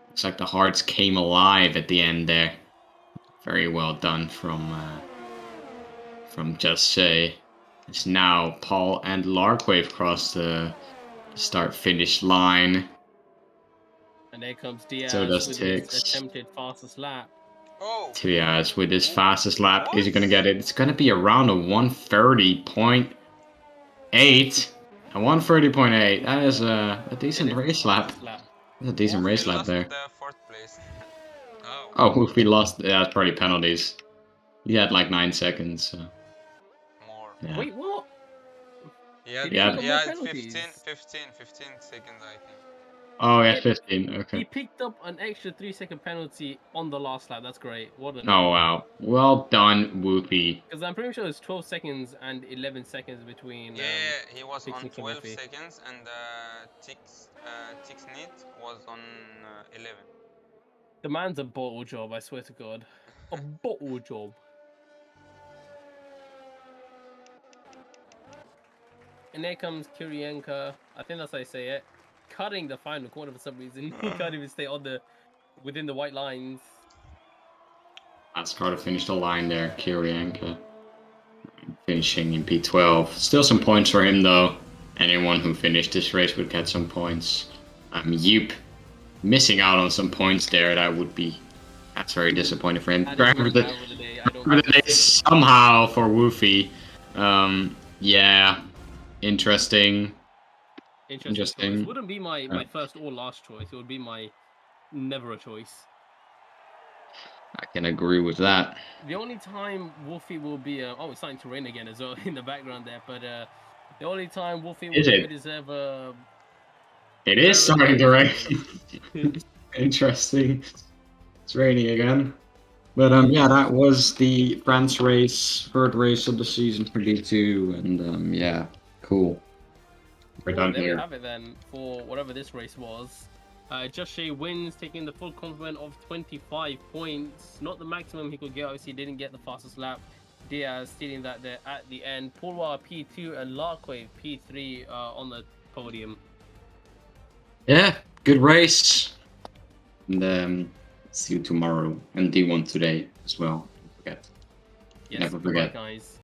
Looks like the hards came alive at the end there. Very well done from Just say. It's now Paul and Larkwave cross the start-finish line. And there comes Diaz So does with Tix. his attempted fastest lap. Oh! Diaz with his fastest lap. Is he going to get it? It's going to be around a 130.8. A 130.8. That is a decent race lap. That's a decent race lap there. Fourth place. Oh, if we lost, yeah, that's probably penalties. He had like 9 seconds. So. More. Yeah. Wait, what? Yeah, Did he yeah, pick up yeah, more penalties? 15 seconds, I think. Oh, yeah, 15. He Okay. picked up an extra 3-second penalty on the last lap. That's great. What an Oh, wow. Well done, Whoopi. Because I'm pretty sure it's 12 seconds and 11 seconds between. Yeah, he was Tix on and 12 Kimothy. seconds and Tix Nit was on 11. The man's a bottle job, I swear to God. A bottle job. And there comes Kirienka. I think that's how I say it. Cutting the final corner for some reason. He can't even stay on within the white lines. That's got to finish the line there, Kirienka. Finishing in P12. Still some points for him, though. Anyone who finished this race would get some points. Yoop missing out on some points there. That's very disappointing for him. Driver of the day somehow for Woofy. Yeah. Interesting. It wouldn't be my first or last choice. It would be my never a choice. I can agree with that. The only time Wolfie will be oh, it's starting to rain again as well in the background there. But the only time Wolfie will ever deserve a. It is starting to rain. Interesting. It's raining again. But yeah, that was the France race, third race of the season for D2, and yeah, cool. We're done there here. We have it then for whatever this race was. Just Shay wins, taking the full complement of 25 points. Not the maximum he could get, obviously he didn't get the fastest lap. Diaz stealing that there at the end. Pourwa P2 and Larkwave P3 on the podium. Yeah, good race. And see you tomorrow, and D1 today as well. Don't forget. Yes, Never forget. guys.